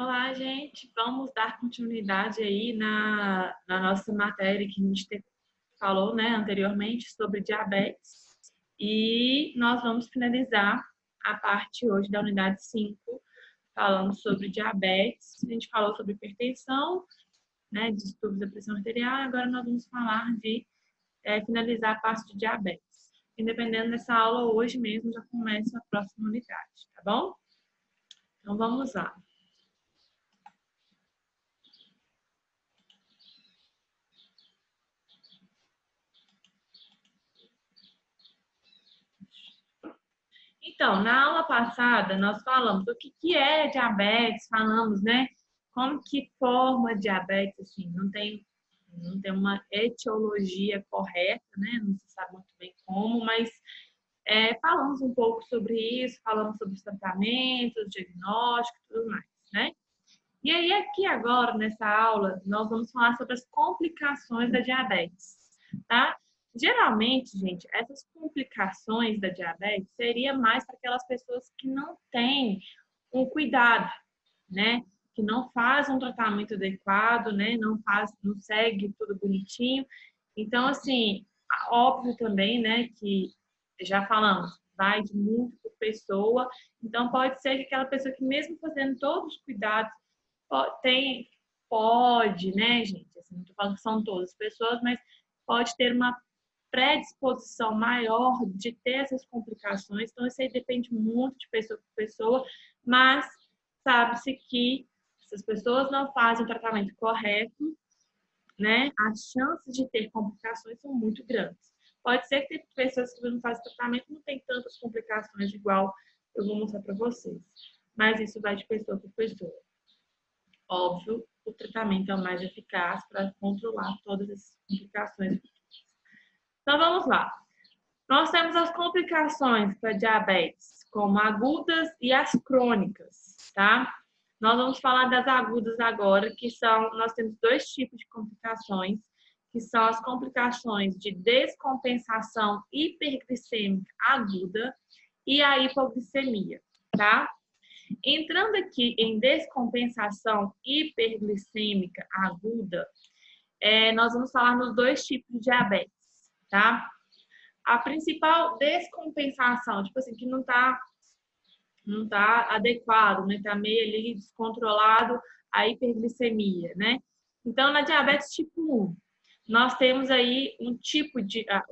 Olá, gente. Vamos dar continuidade aí na nossa matéria que a gente falou, né, anteriormente sobre diabetes. E nós vamos finalizar a parte hoje da unidade 5, falando sobre diabetes. A gente falou sobre hipertensão, né, distúrbios da pressão arterial. Agora nós vamos falar de finalizar a parte de diabetes. E dependendo dessa aula, hoje mesmo já começa a próxima unidade, tá bom? Então vamos lá. Então, na aula passada, nós falamos o que é diabetes, falamos, né? Como que forma diabetes, assim, não tem uma etiologia correta, né? Não se sabe muito bem como, mas falamos um pouco sobre isso, falamos sobre os tratamentos, diagnóstico e tudo mais, né? E aí, aqui agora, nessa aula, nós vamos falar sobre as complicações da diabetes, tá? Geralmente, gente, essas complicações da diabetes seria mais para aquelas pessoas que não têm um cuidado, né? Que não faz um tratamento adequado, né? Não segue tudo bonitinho. Então, assim, óbvio também, né, que já falamos, vai de muito por pessoa. Então, pode ser que aquela pessoa que mesmo fazendo todos os cuidados pode, né, gente? Assim, não estou falando que são todas as pessoas, mas pode ter uma predisposição maior de ter essas complicações. Então, isso aí depende muito de pessoa para pessoa, mas sabe-se que se as pessoas não fazem o tratamento correto, né, as chances de ter complicações são muito grandes. Pode ser que tem pessoas que não fazem tratamento não tem tantas complicações igual eu vou mostrar para vocês. Mas isso vai de pessoa para pessoa. Óbvio, o tratamento é o mais eficaz para controlar todas essas complicações. Então, vamos lá. Nós temos as complicações para diabetes, como agudas e as crônicas, tá? Nós vamos falar das agudas agora, nós temos dois tipos de complicações, que são as complicações de descompensação hiperglicêmica aguda e a hipoglicemia, tá? Entrando aqui em descompensação hiperglicêmica aguda, nós vamos falar nos dois tipos de diabetes, tá? A principal descompensação, tipo assim, que não tá adequado, né? Tá meio ali descontrolado a hiperglicemia, né? Então, na diabetes tipo 1, nós temos aí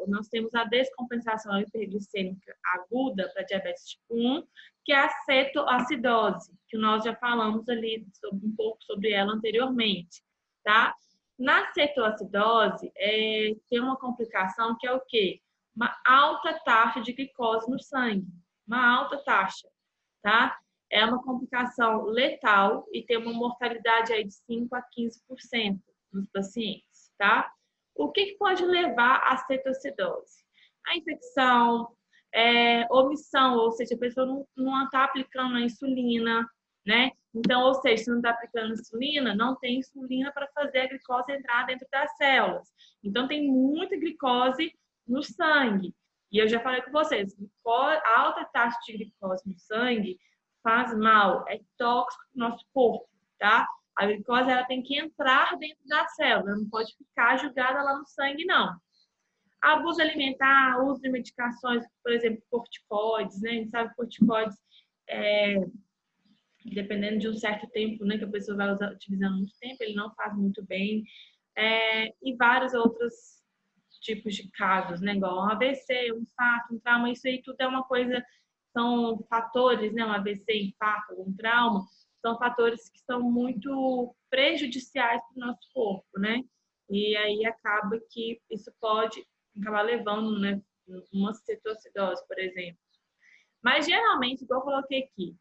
nós temos a descompensação hiperglicêmica aguda para diabetes tipo 1, que é a cetoacidose, que nós já falamos ali um pouco sobre ela anteriormente, tá? Na cetoacidose, tem uma complicação que é o quê? Uma alta taxa de glicose no sangue, uma alta taxa, tá? É uma complicação letal e tem uma mortalidade aí de 5 a 15% nos pacientes, tá? O que pode levar à cetoacidose? A infecção, omissão, ou seja, a pessoa não está aplicando a insulina, né? Então, ou seja, se não está aplicando insulina, não tem insulina para fazer a glicose entrar dentro das células. Então, tem muita glicose no sangue. E eu já falei com vocês, a alta taxa de glicose no sangue faz mal, é tóxico para o nosso corpo, tá? A glicose ela tem que entrar dentro da célula, não pode ficar jogada lá no sangue, não. Abuso alimentar, uso de medicações, por exemplo, corticoides, né? A gente sabe que corticoides, dependendo de um certo tempo, né, que a pessoa vai utilizando muito tempo, ele não faz muito bem. E vários outros tipos de casos, né? Igual um AVC, um infarto, um trauma, isso aí tudo é uma coisa, são fatores, né? Um AVC, infarto, um trauma, são fatores que são muito prejudiciais para o nosso corpo, né? E aí acaba que isso pode acabar levando, né, uma cetoacidose, por exemplo. Mas geralmente, igual eu coloquei aqui,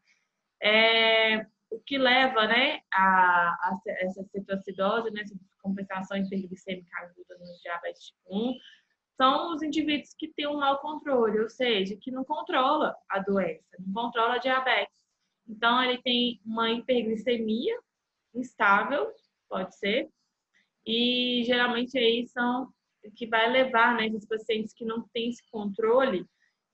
o que leva, né, a essa cetoacidose, né, essa descompensação hiperglicêmica aguda no diabetes tipo 1, são os indivíduos que têm um mau controle, ou seja, que não controla a doença, não controla a diabetes. Então, ele tem uma hiperglicemia instável, pode ser, e geralmente aí são que vai levar, né, esses pacientes que não têm esse controle,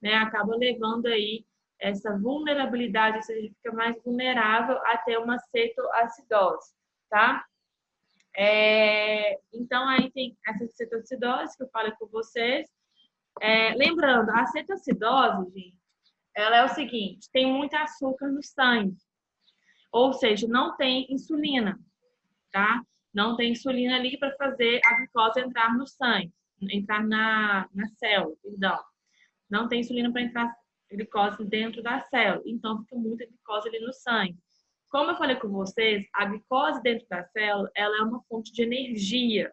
né, acaba levando aí essa vulnerabilidade, ou seja, fica mais vulnerável a ter uma cetoacidose, tá? Então, aí tem essa cetoacidose que eu falei com vocês. Lembrando, a cetoacidose, gente, ela é o seguinte, tem muito açúcar no sangue, ou seja, não tem insulina, tá? Não tem insulina ali para fazer a glicose entrar no sangue, entrar na célula, perdão. Não tem insulina para entrar glicose dentro da célula, então fica muita glicose ali no sangue. Como eu falei com vocês, a glicose dentro da célula, ela é uma fonte de energia,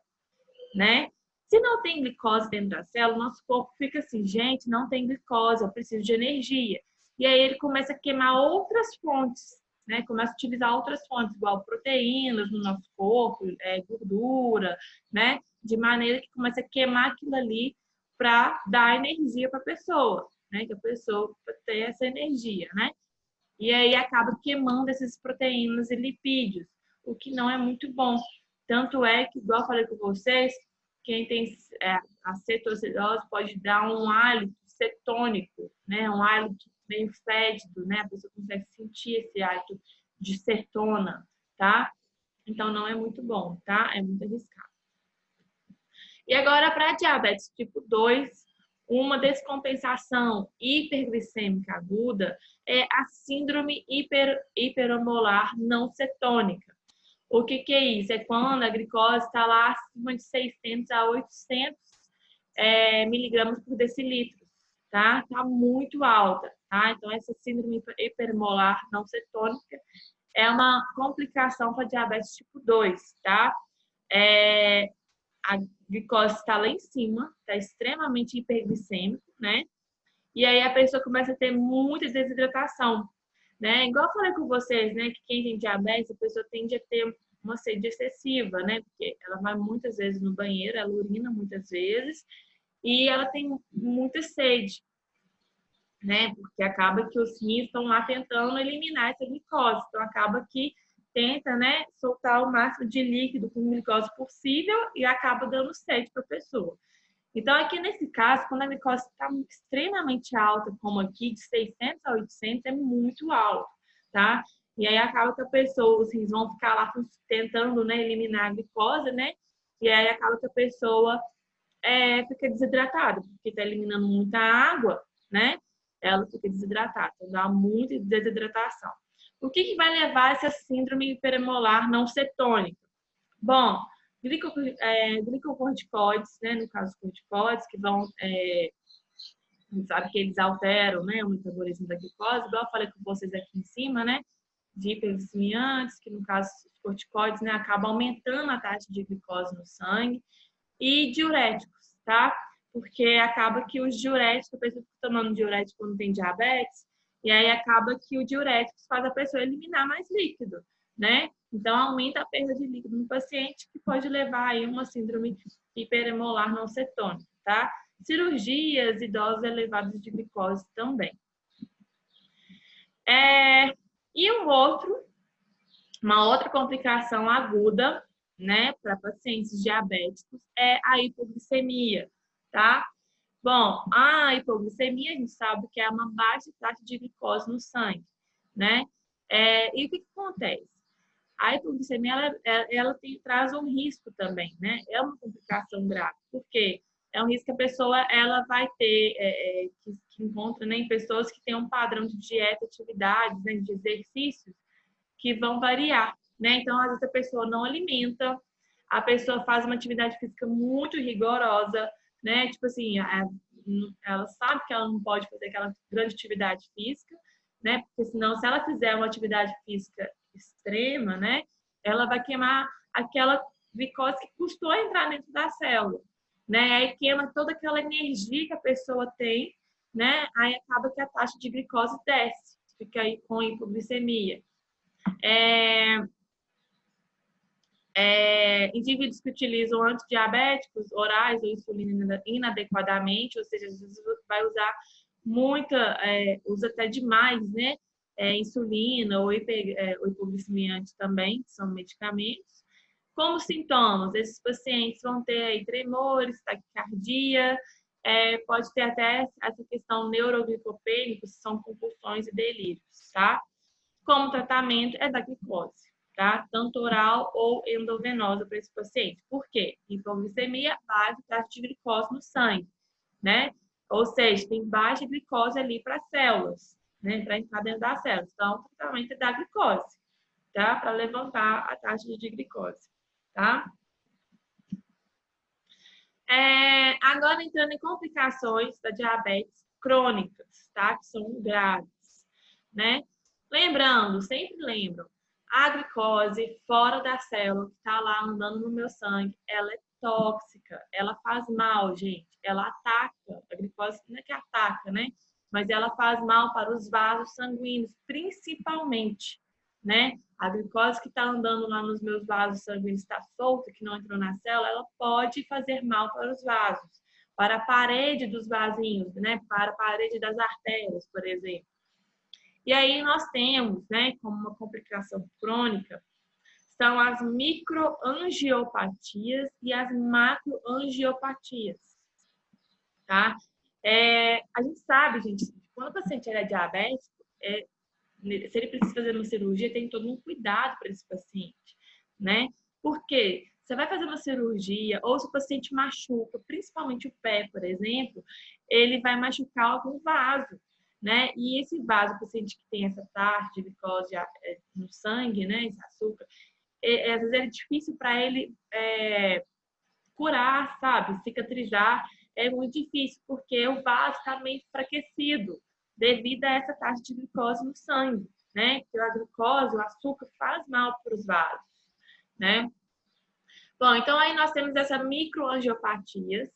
né? Se não tem glicose dentro da célula, nosso corpo fica assim, gente, não tem glicose, eu preciso de energia. E aí ele começa a queimar outras fontes, né? Começa a utilizar outras fontes, igual proteínas no nosso corpo, gordura, né? De maneira que começa a queimar aquilo ali para dar energia para a pessoa, né? Que a pessoa ter essa energia, né? E aí acaba queimando essas proteínas e lipídios, o que não é muito bom. Tanto é que, igual eu falei com vocês, quem tem a cetoacidose pode dar um hálito cetônico, né? Um hálito meio fétido, né? A pessoa consegue sentir esse hálito de cetona, tá? Então não é muito bom, tá? É muito arriscado. E agora, para diabetes tipo 2, uma descompensação hiperglicêmica aguda é a síndrome hiperomolar não cetônica. O que é isso? É quando a glicose está lá acima de 600 a 800 miligramas por decilitro, tá? Tá muito alta, tá? Então, essa síndrome hiperomolar não cetônica é uma complicação para diabetes tipo 2, tá? A glicose está lá em cima, está extremamente hiperglicêmico, né? E aí a pessoa começa a ter muita desidratação, né? Igual eu falei com vocês, né? Que quem tem diabetes, a pessoa tende a ter uma sede excessiva, né? Porque ela vai muitas vezes no banheiro, ela urina muitas vezes e ela tem muita sede, né? Porque acaba que os rins estão lá tentando eliminar essa glicose. Então acaba que tenta, né, soltar o máximo de líquido com glicose possível e acaba dando sede para a pessoa. Então, aqui nesse caso, quando a glicose está extremamente alta, como aqui, de 600 a 800, é muito alto, tá? E aí acaba que a pessoa, os rins vão ficar lá tentando, né, eliminar a glicose, né? E aí acaba que a pessoa fica desidratada, porque está eliminando muita água, né? Ela fica desidratada, então dá muita desidratação. O que vai levar a essa síndrome hiperemolar não cetônica? Bom, glicocorticoides, né, no caso corticoides, que vão, a gente sabe que eles alteram, né, o metabolismo da glicose, igual eu falei com vocês aqui em cima, né, de hiperglicemiantes, que no caso os corticoides, né, acabam aumentando a taxa de glicose no sangue, e diuréticos, tá? Porque acaba que os diuréticos, a pessoa fica tomando diurético quando tem diabetes, e aí acaba que o diurético faz a pessoa eliminar mais líquido, né? Então, aumenta a perda de líquido no paciente, que pode levar aí uma síndrome hiperemolar não cetônica, tá? Cirurgias e doses elevadas de glicose também. E uma outra complicação aguda, né, para pacientes diabéticos é a hipoglicemia, tá? Bom, a hipoglicemia a gente sabe que é uma baixa taxa de glicose no sangue, né? E o que acontece? A hipoglicemia, ela traz um risco também, né? É uma complicação grave, porque é um risco que a pessoa ela vai ter, que encontra, né, em pessoas que têm um padrão de dieta, atividades, né, de exercícios que vão variar, né? Então, às vezes a pessoa não alimenta, a pessoa faz uma atividade física muito rigorosa, né? Tipo assim, ela sabe que ela não pode fazer aquela grande atividade física, né? Porque senão, se ela fizer uma atividade física extrema, né? Ela vai queimar aquela glicose que custou entrar dentro da célula, né? Aí queima toda aquela energia que a pessoa tem, né? Aí acaba que a taxa de glicose desce, fica aí com hipoglicemia. Indivíduos que utilizam antidiabéticos orais ou insulina inadequadamente, ou seja, às vezes vai usar usa até demais, né? Insulina ou hipoglicemiante também, que são medicamentos. Como sintomas, esses pacientes vão ter aí tremores, taquicardia, pode ter até essa questão neuroglicopênica, que são compulsões e delírios, tá? Como tratamento é da glicose, tá? Tanto oral ou endovenosa para esse paciente. Por quê? Hipoglicemia, baixa taxa de glicose no sangue, né? Ou seja, tem baixa glicose ali para as células, né? Para entrar dentro das células. Então, o tratamento é da glicose, tá? Para levantar a taxa de glicose, tá? Agora entrando em complicações da diabetes crônicas, tá? Que são graves, né? Lembrando, sempre lembram, a glicose fora da célula que está lá andando no meu sangue, ela é tóxica, ela faz mal, gente. Ela ataca, a glicose não é que ataca, né? Mas ela faz mal para os vasos sanguíneos, principalmente, né? A glicose que está andando lá nos meus vasos sanguíneos está solta, que não entrou na célula, ela pode fazer mal para os vasos, para a parede dos vasinhos, né? Para a parede das artérias, por exemplo. E aí nós temos, né, como uma complicação crônica, são as microangiopatias e as macroangiopatias, tá? A gente sabe, gente, quando o paciente é diabético, se ele precisa fazer uma cirurgia, tem todo um cuidado para esse paciente, né? Por quê? Você vai fazer uma cirurgia, ou se o paciente machuca, principalmente o pé, por exemplo, ele vai machucar algum vaso, né? E esse vaso, o paciente que tem essa taxa de glicose no sangue, né? Esse açúcar, às vezes é difícil para ele curar, sabe? Cicatrizar. É muito difícil, porque o vaso está meio enfraquecido devido a essa taxa de glicose no sangue, né? Porque a glicose, o açúcar, faz mal para os vasos, né? Bom, então aí nós temos essas microangiopatias,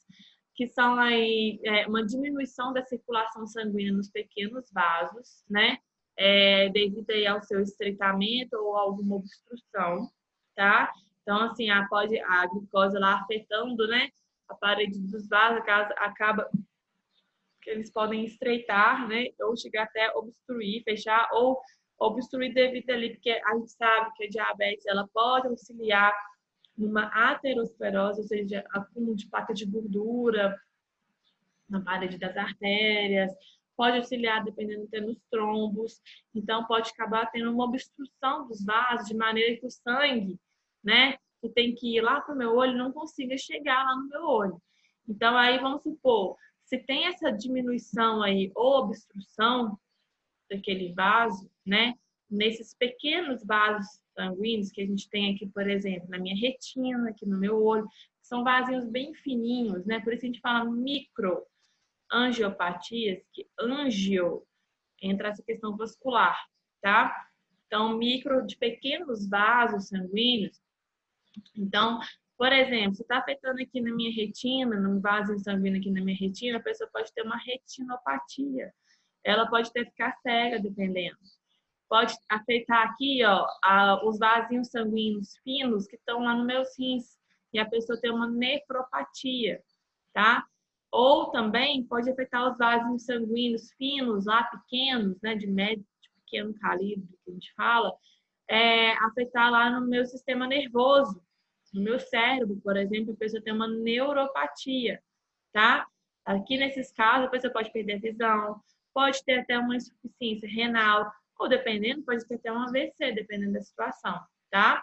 que são aí uma diminuição da circulação sanguínea nos pequenos vasos, né? Devido aí ao seu estreitamento ou alguma obstrução, tá? Então, assim, a glicose lá afetando, né? A parede dos vasos, acaba que eles podem estreitar, né? Ou chegar até obstruir, fechar, ou obstruir devido ali, porque a gente sabe que a diabetes, ela pode auxiliar numa aterosclerose, ou seja, acúmulo de placa de gordura na parede das artérias, pode auxiliar dependendo nos trombos, então pode acabar tendo uma obstrução dos vasos, de maneira que o sangue, né, que tem que ir lá para o meu olho, não consiga chegar lá no meu olho. Então aí vamos supor, se tem essa diminuição aí ou obstrução daquele vaso, né, nesses pequenos vasos sanguíneos que a gente tem aqui, por exemplo, na minha retina, aqui no meu olho, são vasinhos bem fininhos, né? Por isso a gente fala microangiopatias, que angio entra essa questão vascular, tá? Então, micro de pequenos vasos sanguíneos. Então, por exemplo, se está afetando aqui na minha retina, num vaso sanguíneo aqui na minha retina, a pessoa pode ter uma retinopatia. Ela pode até ficar cega, dependendo. Pode afetar aqui, ó, os vasinhos sanguíneos finos que estão lá nos meus rins. E a pessoa tem uma nefropatia, tá? Ou também pode afetar os vasos sanguíneos finos, lá pequenos, né? De médio, de pequeno calibre, que a gente fala. Afetar lá no meu sistema nervoso. No meu cérebro, por exemplo, a pessoa tem uma neuropatia, tá? Aqui nesses casos, a pessoa pode perder a visão, pode ter até uma insuficiência renal, ou dependendo, pode ter até um AVC, dependendo da situação, tá?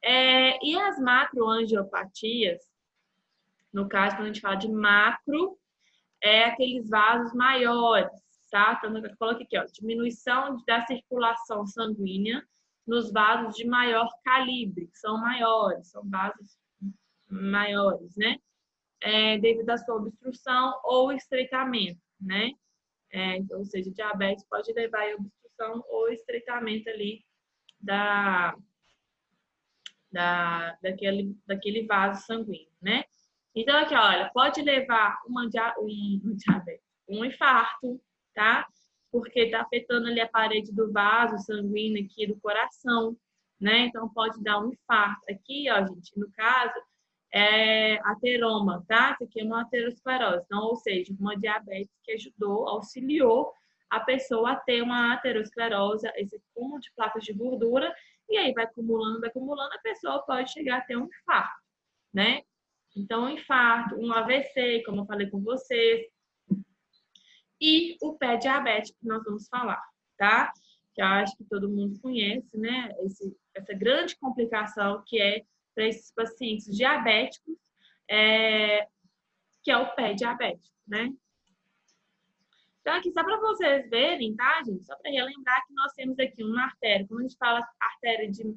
E as macroangiopatias, no caso, quando a gente fala de macro, aqueles vasos maiores, tá? Então, eu coloquei aqui, ó, diminuição da circulação sanguínea nos vasos de maior calibre, que são maiores, são vasos maiores, né? Devido à sua obstrução ou estreitamento, né? Então, ou seja, diabetes pode levar a obstrução ou estreitamento ali daquele vaso sanguíneo, né? Então, aqui, olha, pode levar um infarto, tá? Porque está afetando ali a parede do vaso sanguíneo aqui do coração, né? Então, pode dar um infarto. Aqui, ó, gente, no caso, ateroma, tá? Isso aqui é uma aterosclerose. Então, ou seja, uma diabetes que auxiliou a pessoa a ter uma aterosclerose, esse acúmulo de placas de gordura, e aí vai acumulando, a pessoa pode chegar a ter um infarto, né? Então, um infarto, um AVC, como eu falei com vocês, e o pé diabético que nós vamos falar, tá? Que eu acho que todo mundo conhece, né? Essa grande complicação que é para esses pacientes diabéticos, que é o pé diabético, né? Então, aqui, só para vocês verem, tá, gente? Só para relembrar que nós temos aqui uma artéria. Quando a gente fala artéria de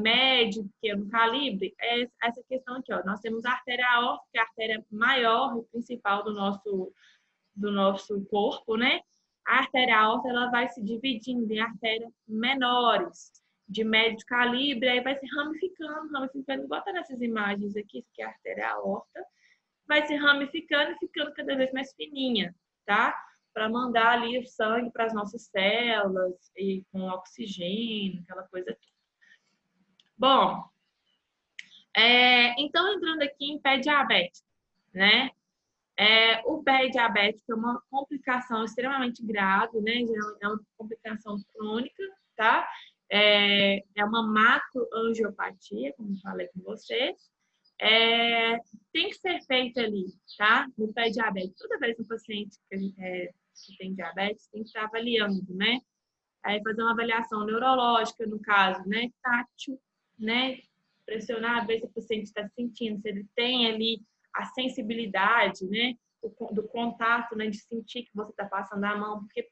médio, pequeno calibre, é essa questão aqui, ó. Nós temos a artéria aórtica, que é a artéria maior e principal do nosso corpo, né? A artéria aorta, ela vai se dividindo em artérias menores, de médio calibre, aí vai se ramificando, bota nessas imagens aqui, isso aqui é a artéria aorta, vai se ramificando e ficando cada vez mais fininha, tá? Para mandar ali o sangue para as nossas células e com oxigênio, aquela coisa toda. Bom, então entrando aqui em pé diabético, né? O pé diabético é uma complicação extremamente grave, né? É uma complicação crônica, tá? É uma macroangiopatia, como eu falei com vocês. Tem que ser feito ali, tá? No pé diabético. Toda vez que um paciente que tem diabetes tem que estar avaliando, né? Aí fazer uma avaliação neurológica, no caso, né? Tátil, né? Pressionar, ver se o paciente está sentindo, se ele tem ali a sensibilidade, né? Do contato, né? De sentir que você está passando a mão, porque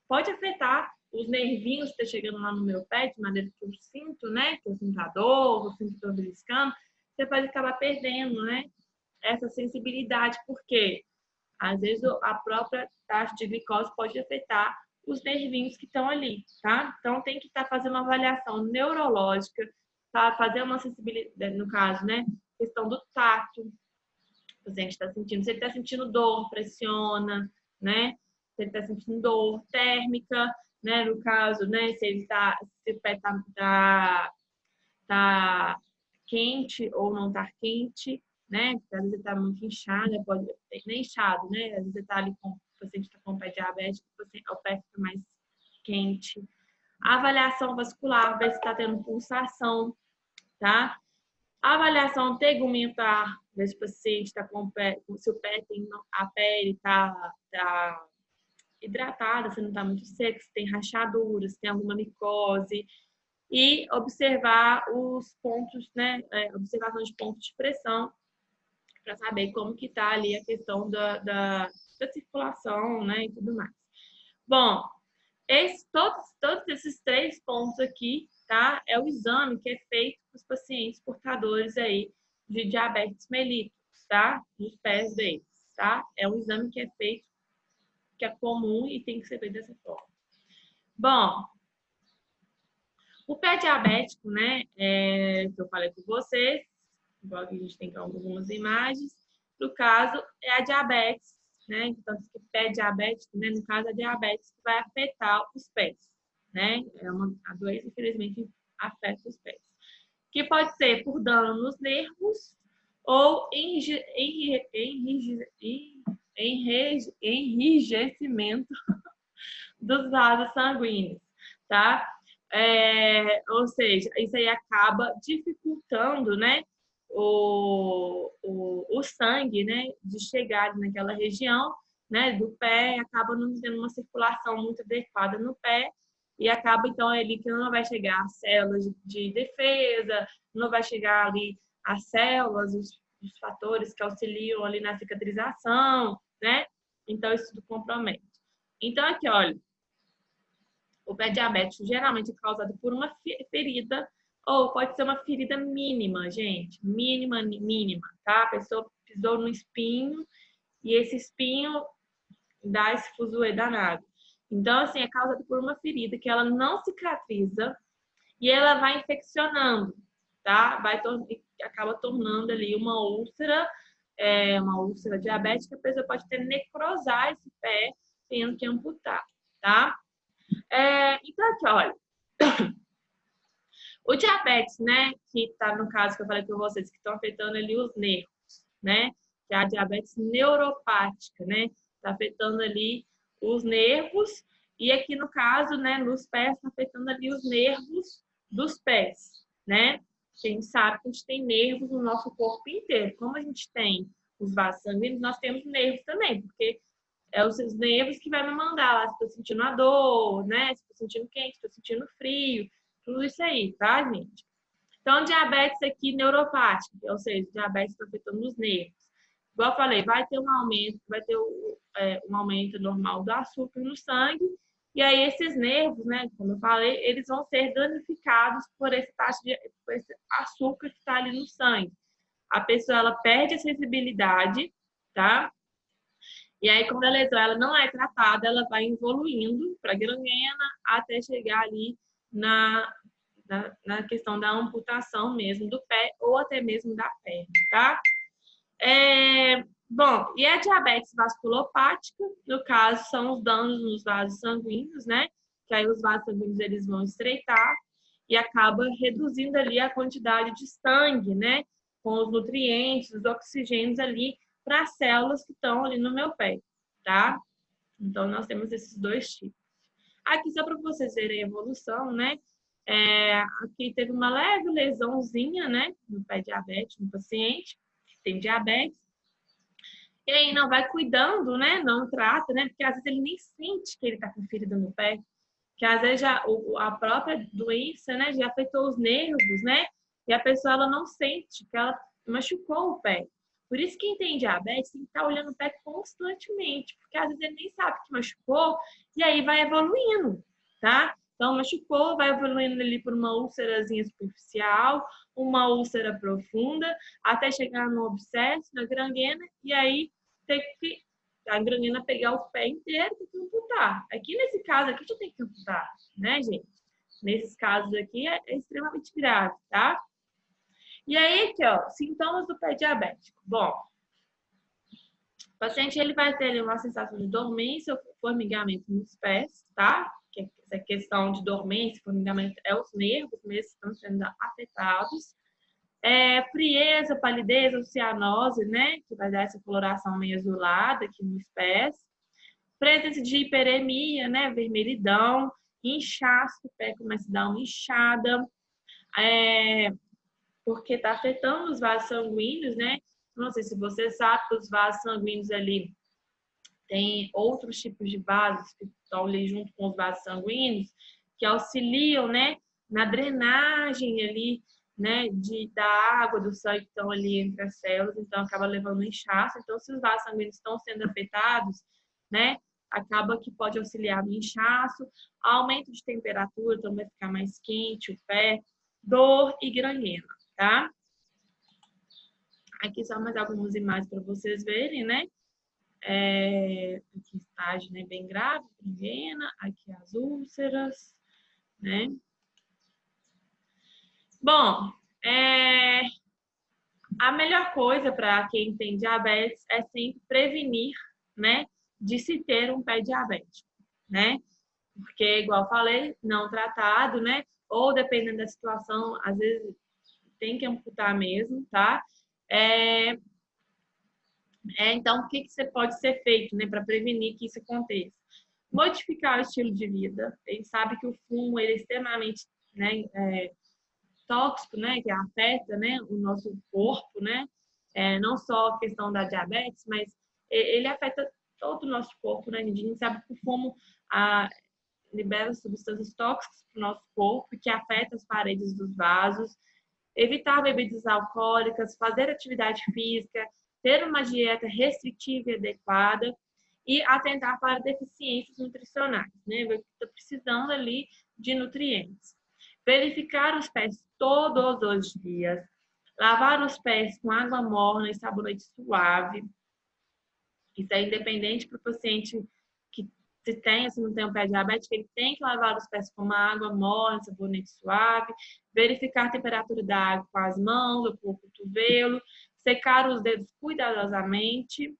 pode afetar os nervinhos que estão chegando lá no meu pé, de maneira que eu sinto, né? Que eu sinto a dor, eu sinto que estou beliscando. Você pode acabar perdendo, né? Essa sensibilidade, porque às vezes a própria taxa de glicose pode afetar os nervinhos que estão ali, tá? Então tem que estar fazendo uma avaliação neurológica, tá? Fazer uma sensibilidade, no caso, né? Questão do tato, o paciente está sentindo. Se ele está sentindo dor, pressiona, né? Se ele está sentindo dor térmica, né? No caso, né? Se o pé tá quente ou não tá quente, né? Porque às vezes está muito inchado, pode ter nem inchado, né? Às vezes está ali com o paciente está com o pé diabético, o pé fica mais quente. A avaliação vascular, ver se está tendo pulsação, tá? A avaliação tegumentar, ver se o paciente está com o pé, se o pé tem a pele está hidratada, se não está muito seco, se tem rachaduras, se tem alguma micose, e observar os pontos, né? Observação de pontos de pressão, para saber como que está ali a questão da circulação, né? E tudo mais. Bom, todos esses 3 pontos aqui, tá? É o exame que é feito para os pacientes portadores aí de diabetes mellitus, tá? Dos pés deles, tá? É um exame que é feito, que é comum e tem que ser feito dessa forma. Bom, o pé diabético, né? Que eu falei com vocês, igual que a gente tem algumas imagens. No caso, é a diabetes, né? Então, o pé diabético, né? No caso, a diabetes que vai afetar os pés, né? A doença, infelizmente, afeta os pés. Que pode ser por dano nos nervos ou enrijecimento dos vasos sanguíneos, tá? Ou seja, isso aí acaba dificultando, né, o sangue, né, de chegar naquela região, né, do pé, acaba não tendo uma circulação muito adequada no pé e acaba então ali que não vai chegar às células de defesa, não vai chegar ali às células, os fatores que auxiliam ali na cicatrização, né? Então isso tudo compromete. Então aqui, olha, o pé diabético geralmente é causado por uma ferida ou pode ser uma ferida mínima, gente. Mínima, tá? A pessoa pisou no espinho e esse espinho dá esse fuzuê danado. Então, assim, é causado por uma ferida que ela não cicatriza e ela vai infeccionando, tá? Acaba tornando ali uma úlcera diabética. A pessoa pode ter necrosar esse pé, tendo que amputar, tá? Então, aqui, olha. O diabetes, né, que está no caso que eu falei com vocês, que estão afetando ali os nervos, né, que é a diabetes neuropática, né, está afetando ali os nervos, e aqui no caso, né, nos pés, está afetando ali os nervos dos pés, né. A gente sabe que a gente tem nervos no nosso corpo inteiro. Como a gente tem os vasos sanguíneos, nós temos nervos também, porque é os seus nervos que vai me mandar lá se estou sentindo a dor, né? Se estou sentindo quente, se estou sentindo frio, tudo isso aí, tá, gente? Então, diabetes aqui neuropática, ou seja, diabetes está afetando os nervos. Igual eu falei, vai ter um aumento, um aumento normal do açúcar no sangue, e aí esses nervos, né, como eu falei, eles vão ser danificados por por esse açúcar que está ali no sangue. A pessoa, ela perde a sensibilidade, tá? E aí, quando a lesão ela não é tratada, ela vai evoluindo para gangrena até chegar ali na questão da amputação mesmo do pé ou até mesmo da perna, tá? Bom, e a diabetes vasculopática, no caso, são os danos nos vasos sanguíneos, né? Que aí os vasos sanguíneos eles vão estreitar e acaba reduzindo ali a quantidade de sangue, né? Com os nutrientes, os oxigênios ali para as células que estão ali no meu pé, tá? Então, nós temos esses dois tipos. Aqui, só para vocês verem a evolução, né? Aqui teve uma leve lesãozinha, né? No pé diabético, no paciente que tem diabetes. E aí não vai cuidando, né? Não trata, né? Porque às vezes ele nem sente que ele tá com ferida no pé. Que às vezes a própria doença, né? Já afetou os nervos, né? E a pessoa, ela não sente que ela machucou o pé. Por isso, quem tem diabetes tem que estar olhando o pé constantemente. Porque às vezes ele nem sabe que machucou e aí vai evoluindo, tá? Então, machucou, vai evoluindo ali por uma úlcerazinha superficial, uma úlcera profunda, até chegar no abscesso, na gangrena, e aí ter que a gangrena pegar o pé inteiro e amputar. Aqui nesse caso aqui, já tem que amputar, né, gente? Nesses casos aqui é extremamente grave, tá? E aí, aqui, ó, sintomas do pé diabético. Bom, o paciente ele vai ter ali uma sensação de dormência ou formigamento nos pés, tá? Que essa questão de dormência, formigamento, é os nervos mesmo que estão sendo afetados. Frieza, palidez ou cianose, né? Que vai dar essa coloração meio azulada aqui nos pés. Presença de hiperemia, né? Vermelhidão, inchaço, o pé começa a dar uma inchada, porque está afetando os vasos sanguíneos, né? Não sei se você sabe que os vasos sanguíneos ali tem outros tipos de vasos que estão ali junto com os vasos sanguíneos, que auxiliam, né, na drenagem ali, né, da água, do sangue que estão ali entre as células, então acaba levando um inchaço. Então, se os vasos sanguíneos estão sendo afetados, né, acaba que pode auxiliar no inchaço, aumento de temperatura, então vai ficar mais quente o pé, dor e gangrena, tá? Aqui só mais algumas imagens para vocês verem, né? Aqui estágio, né, bem grave, gangrena, aqui as úlceras, né? Bom, a melhor coisa para quem tem diabetes é sempre prevenir, né, de se ter um pé diabético, né? Porque, igual eu falei, não tratado, né? Ou dependendo da situação, às vezes tem que amputar mesmo, tá? Então, o que você pode ser feito, né, para prevenir que isso aconteça? Modificar o estilo de vida. A gente sabe que o fumo ele é extremamente, né, tóxico, né, que afeta, né, o nosso corpo, né, não só a questão da diabetes, mas ele afeta todo o nosso corpo, né, a gente sabe que o fumo libera substâncias tóxicas para o nosso corpo que afetam as paredes dos vasos, evitar bebidas alcoólicas, fazer atividade física, ter uma dieta restritiva e adequada e atentar para deficiências nutricionais, né? Estou precisando ali de nutrientes. Verificar os pés todos os dias. Lavar os pés com água morna e sabonete suave. Isso é independente para o paciente que se tem, se não tem um pé diabético, ele tem que lavar os pés com uma água morna, sabonete suave. Verificar a temperatura da água com as mãos ou com o cotovelo. Secar os dedos cuidadosamente.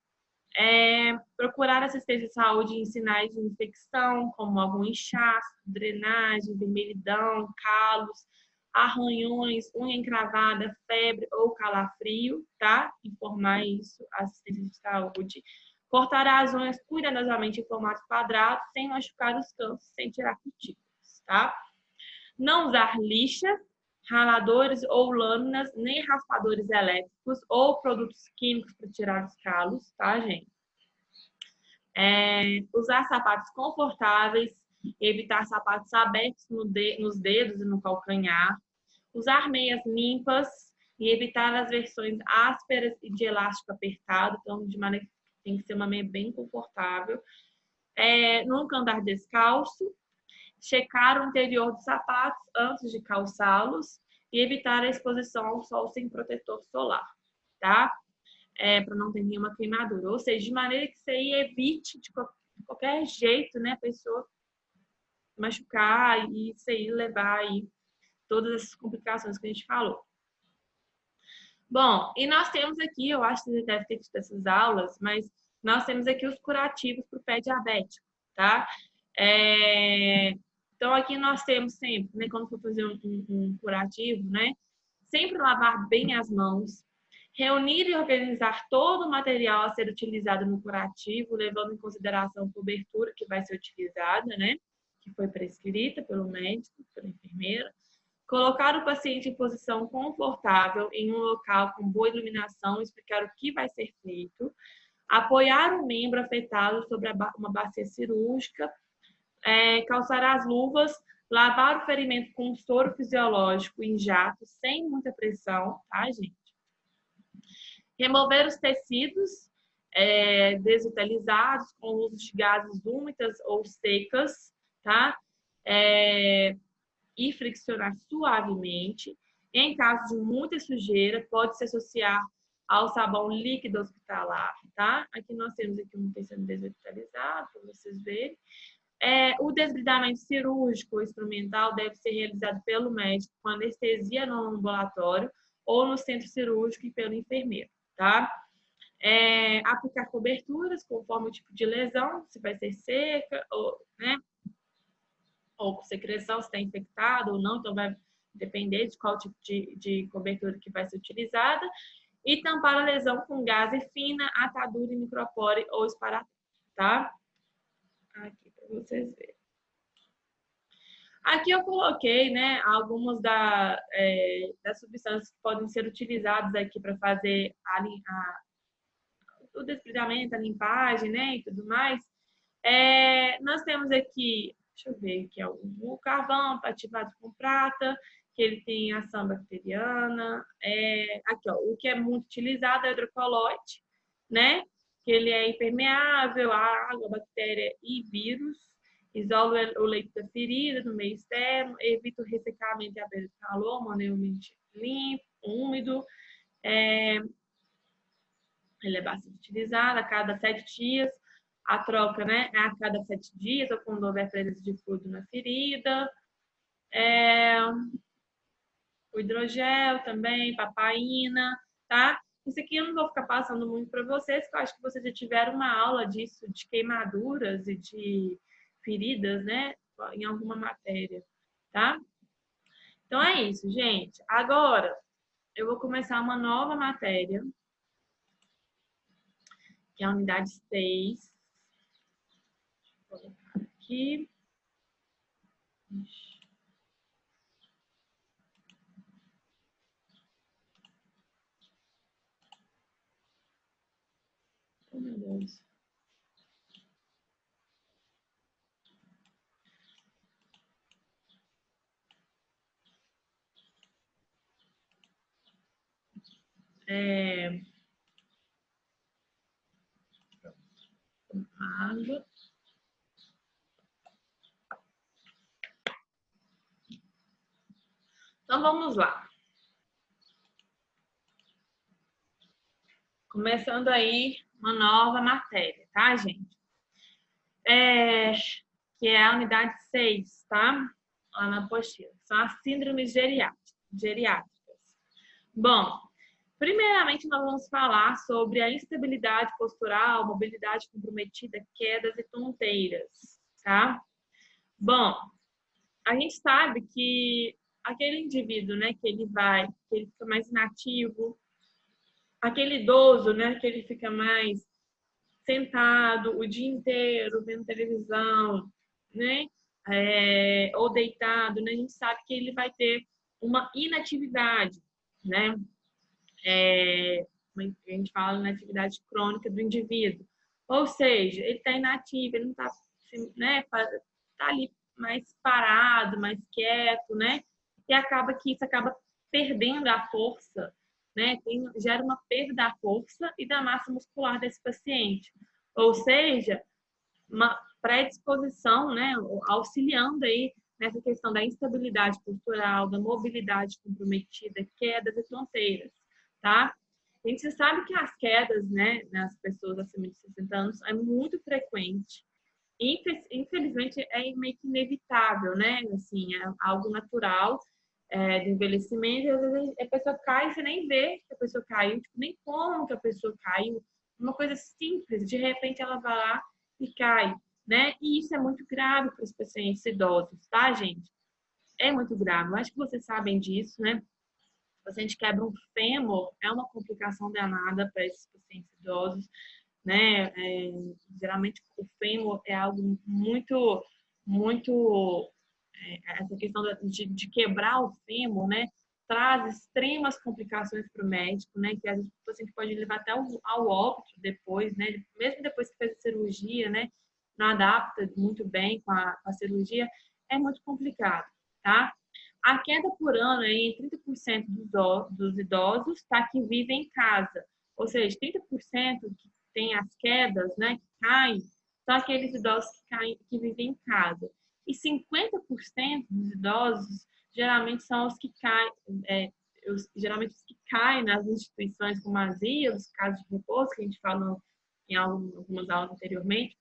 Procurar assistência de saúde em sinais de infecção, como algum inchaço, drenagem, vermelhidão, calos, arranhões, unha encravada, febre ou calafrio, tá? Informar isso, assistência de saúde. Cortar as unhas cuidadosamente em formato quadrado, sem machucar os cantos, sem tirar cutículas, tá? Não usar lixa, raladores ou lâminas, nem raspadores elétricos ou produtos químicos para tirar os calos, tá, gente? Usar sapatos confortáveis, evitar sapatos abertos nos dedos e no calcanhar, usar meias limpas e evitar as versões ásperas e de elástico apertado, então de maneira que tem que ser uma meia bem confortável. Nunca andar descalço, checar o interior dos sapatos antes de calçá-los e evitar a exposição ao sol sem protetor solar, tá? Para não ter nenhuma queimadura. Ou seja, de maneira que você evite de qualquer jeito, né, a pessoa machucar e isso aí levar aí todas essas complicações que a gente falou. Bom, e nós temos aqui, eu acho que você deve ter tido essas aulas, mas nós temos aqui os curativos para o pé diabético, tá? Então, aqui nós temos sempre, né, quando for fazer um curativo, né, sempre lavar bem as mãos, reunir e organizar todo o material a ser utilizado no curativo, levando em consideração a cobertura que vai ser utilizada, né, que foi prescrita pelo médico, pela enfermeira. Colocar o paciente em posição confortável em um local com boa iluminação, explicar o que vai ser feito. Apoiar o membro afetado sobre uma bacia cirúrgica, calçar as luvas, lavar o ferimento com soro fisiológico em jato, sem muita pressão, tá, gente? Remover os tecidos desvitalizados com o uso de gases úmidas ou secas, tá? E friccionar suavemente. Em caso de muita sujeira, pode se associar ao sabão líquido hospitalar, tá? Aqui nós temos aqui um tecido desvitalizado, para vocês verem. O desbridamento cirúrgico instrumental deve ser realizado pelo médico com anestesia no ambulatório ou no centro cirúrgico e pelo enfermeiro, tá? Aplicar coberturas conforme o tipo de lesão, se vai ser seca ou, né? Ou com secreção, se está infectado ou não, então vai depender de qual tipo de cobertura que vai ser utilizada. E tampar a lesão com gaze fina, atadura, micropore ou esparadrapo, tá? Aqui para vocês verem. Aqui eu coloquei, né, algumas das substâncias que podem ser utilizadas aqui para fazer o desbridamento, a limpagem, né, e tudo mais. Nós temos aqui, deixa eu ver, que é o carvão ativado com prata, que ele tem ação bacteriana. Aqui, ó, o que é muito utilizado é o hidrocoloide, né, que ele é impermeável à água, bactéria e vírus. Isola o leito da ferida no meio externo, evita o ressecamento e a perda de calor, mantém o ambiente limpo, úmido. Ele é bastante utilizado a cada 7 dias. A troca, né, é a cada 7 dias, ou quando houver presença de fluido na ferida. O hidrogel também, papaina, tá? Isso aqui eu não vou ficar passando muito para vocês, porque eu acho que vocês já tiveram uma aula disso, de queimaduras e de feridas, né, em alguma matéria, tá? Então é isso, gente. Agora, eu vou começar uma nova matéria, que é a unidade 6. Vou colocar aqui. Oh, meu Deus. Água. Então, vamos lá. Começando aí uma nova matéria, tá, gente? Que é a unidade 6, tá? Lá na apostila. São as síndromes geriátricas. Bom, primeiramente nós vamos falar sobre a instabilidade postural, mobilidade comprometida, quedas e tonteiras, tá? Bom, a gente sabe que aquele indivíduo, né, que ele fica mais inativo, aquele idoso, né, que ele fica mais sentado o dia inteiro, vendo televisão, né, ou deitado, né, a gente sabe que ele vai ter uma inatividade, né? A gente fala na atividade crônica do indivíduo. Ou seja, ele está inativo, ele não está, né, tá ali mais parado, mais quieto, né? E acaba que isso acaba perdendo a força, né? Gera uma perda da força e da massa muscular desse paciente. Ou seja, uma predisposição, né, auxiliando aí nessa questão da instabilidade postural, da mobilidade comprometida, quedas e tonteiras, tá? A gente sabe que as quedas, né, nas pessoas acima de 60 anos é muito frequente. Infelizmente, é meio que inevitável, né? Assim, é algo natural do envelhecimento. E às vezes a pessoa cai e você nem vê que a pessoa caiu, tipo, nem como que a pessoa caiu. Uma coisa simples, de repente ela vai lá e cai, né? E isso é muito grave para os pacientes idosos, tá, gente? É muito grave. Eu acho que vocês sabem disso, né? Se a gente quebra um fêmur, é uma complicação danada para esses pacientes idosos, né? Geralmente o fêmur é algo muito, essa questão de quebrar o fêmur, né? Traz extremas complicações para o médico, né? Que às vezes o paciente pode levar até ao óbito depois, né? Mesmo depois que fez a cirurgia, né? Não adapta muito bem com a cirurgia, é muito complicado, tá? A queda por ano aí, em 30% dos idosos tá, que vivem em casa. Ou seja, 30% que tem as quedas, né, que caem, são aqueles idosos que vivem em casa. E 50% dos idosos geralmente são os que caem, geralmente os que caem nas instituições como asilos, casas de repouso, que a gente falou em algumas aulas anteriormente.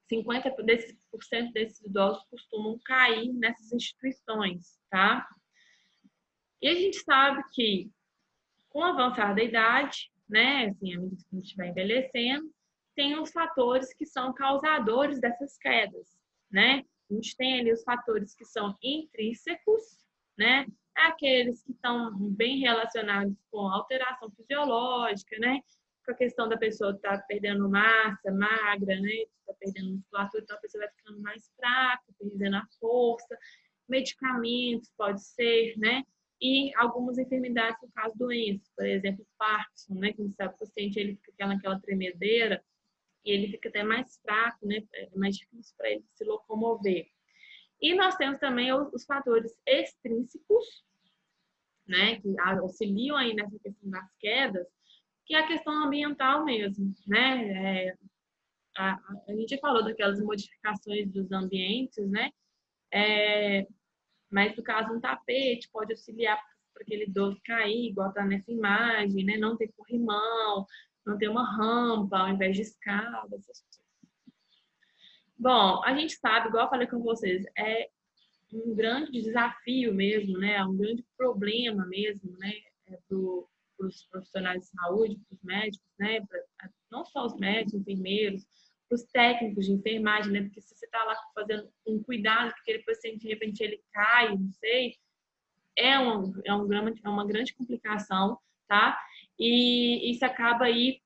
50% desses idosos costumam cair nessas instituições, tá? E a gente sabe que, com o avançar da idade, né, assim, à medida que a gente vai envelhecendo, tem os fatores que são causadores dessas quedas, né? A gente tem ali os fatores que são intrínsecos, né? Aqueles que estão bem relacionados com alteração fisiológica, né? Com a questão da pessoa estar perdendo massa, magra, né? Está perdendo musculatura, então a pessoa vai ficando mais fraca, perdendo a força. Medicamentos, pode ser, né? E algumas enfermidades, no caso doenças, por exemplo, Parkinson, né? Que a gente sabe que o paciente ele fica naquela tremedeira e ele fica até mais fraco, né? É mais difícil para ele se locomover. E nós temos também os fatores extrínsecos, né? Que auxiliam aí nessa questão das quedas, que é a questão ambiental mesmo, né? A gente falou daquelas modificações dos ambientes, né? Mas no caso um tapete pode auxiliar para aquele idoso cair, igual está nessa imagem, né? Não ter corrimão, não ter uma rampa ao invés de escada, essas coisas. Bom, a gente sabe, igual eu falei com vocês, é um grande desafio mesmo, né? É um grande problema mesmo, né? Para os profissionais de saúde, para os médicos, né? Não só os médicos, enfermeiros, para os técnicos de enfermagem, né? Porque se você está lá fazendo um cuidado, porque aquele paciente de repente ele cai, não sei, é uma grande complicação, tá? E isso acaba aí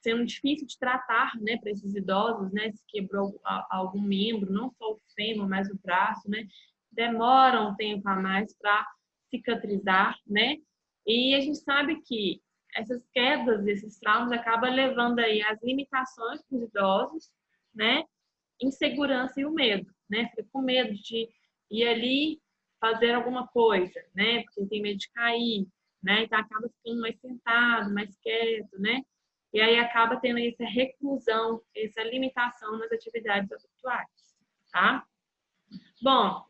sendo difícil de tratar, né, para esses idosos, né, se quebrou algum membro, não só o fêmur, mas o braço, né, demora um tempo a mais para cicatrizar, né, e a gente sabe que essas quedas, esses traumas acabam levando aí as limitações para os idosos, né, insegurança e o medo, né, fica com medo de ir ali fazer alguma coisa, né, porque tem medo de cair, né, então acaba ficando mais sentado, mais quieto, né, e aí acaba tendo essa reclusão, essa limitação nas atividades habituais, tá? Bom,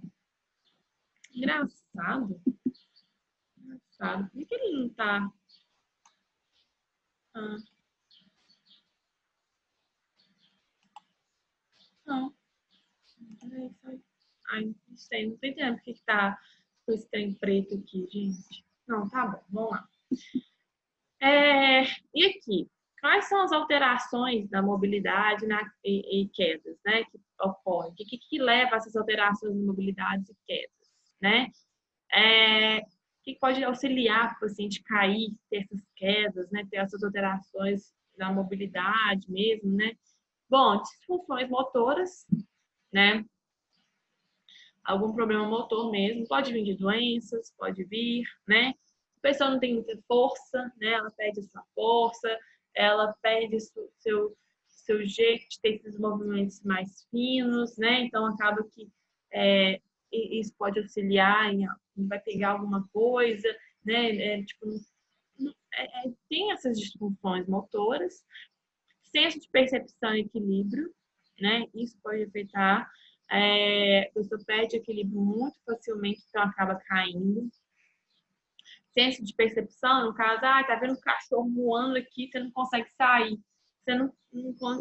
engraçado. Engraçado. Por que ele não tá... Ah, não. Ai, não sei, não tô entendendo por que tá com esse trem preto aqui, gente. Não, tá bom, vamos lá. E aqui, quais são as alterações da mobilidade e quedas, né, que ocorrem? O que leva a essas alterações de mobilidade e quedas, né? Que pode auxiliar o paciente cair, ter essas quedas, né, ter essas alterações da mobilidade mesmo, né? Bom, disfunções motoras, né? algum problema motor mesmo, pode vir de doenças, pode vir, né? A pessoa não tem muita força, né? Ela perde a sua força, ela perde seu jeito de ter esses movimentos mais finos, né? Então acaba que isso pode auxiliar em vai pegar alguma coisa, né? Tipo, tem essas disfunções motoras, senso de percepção e equilíbrio, né? Isso pode afetar. A pessoa perde equilíbrio muito facilmente, então acaba caindo. Senso de percepção, no caso, tá vendo um cachorro voando aqui, você não consegue sair. Você não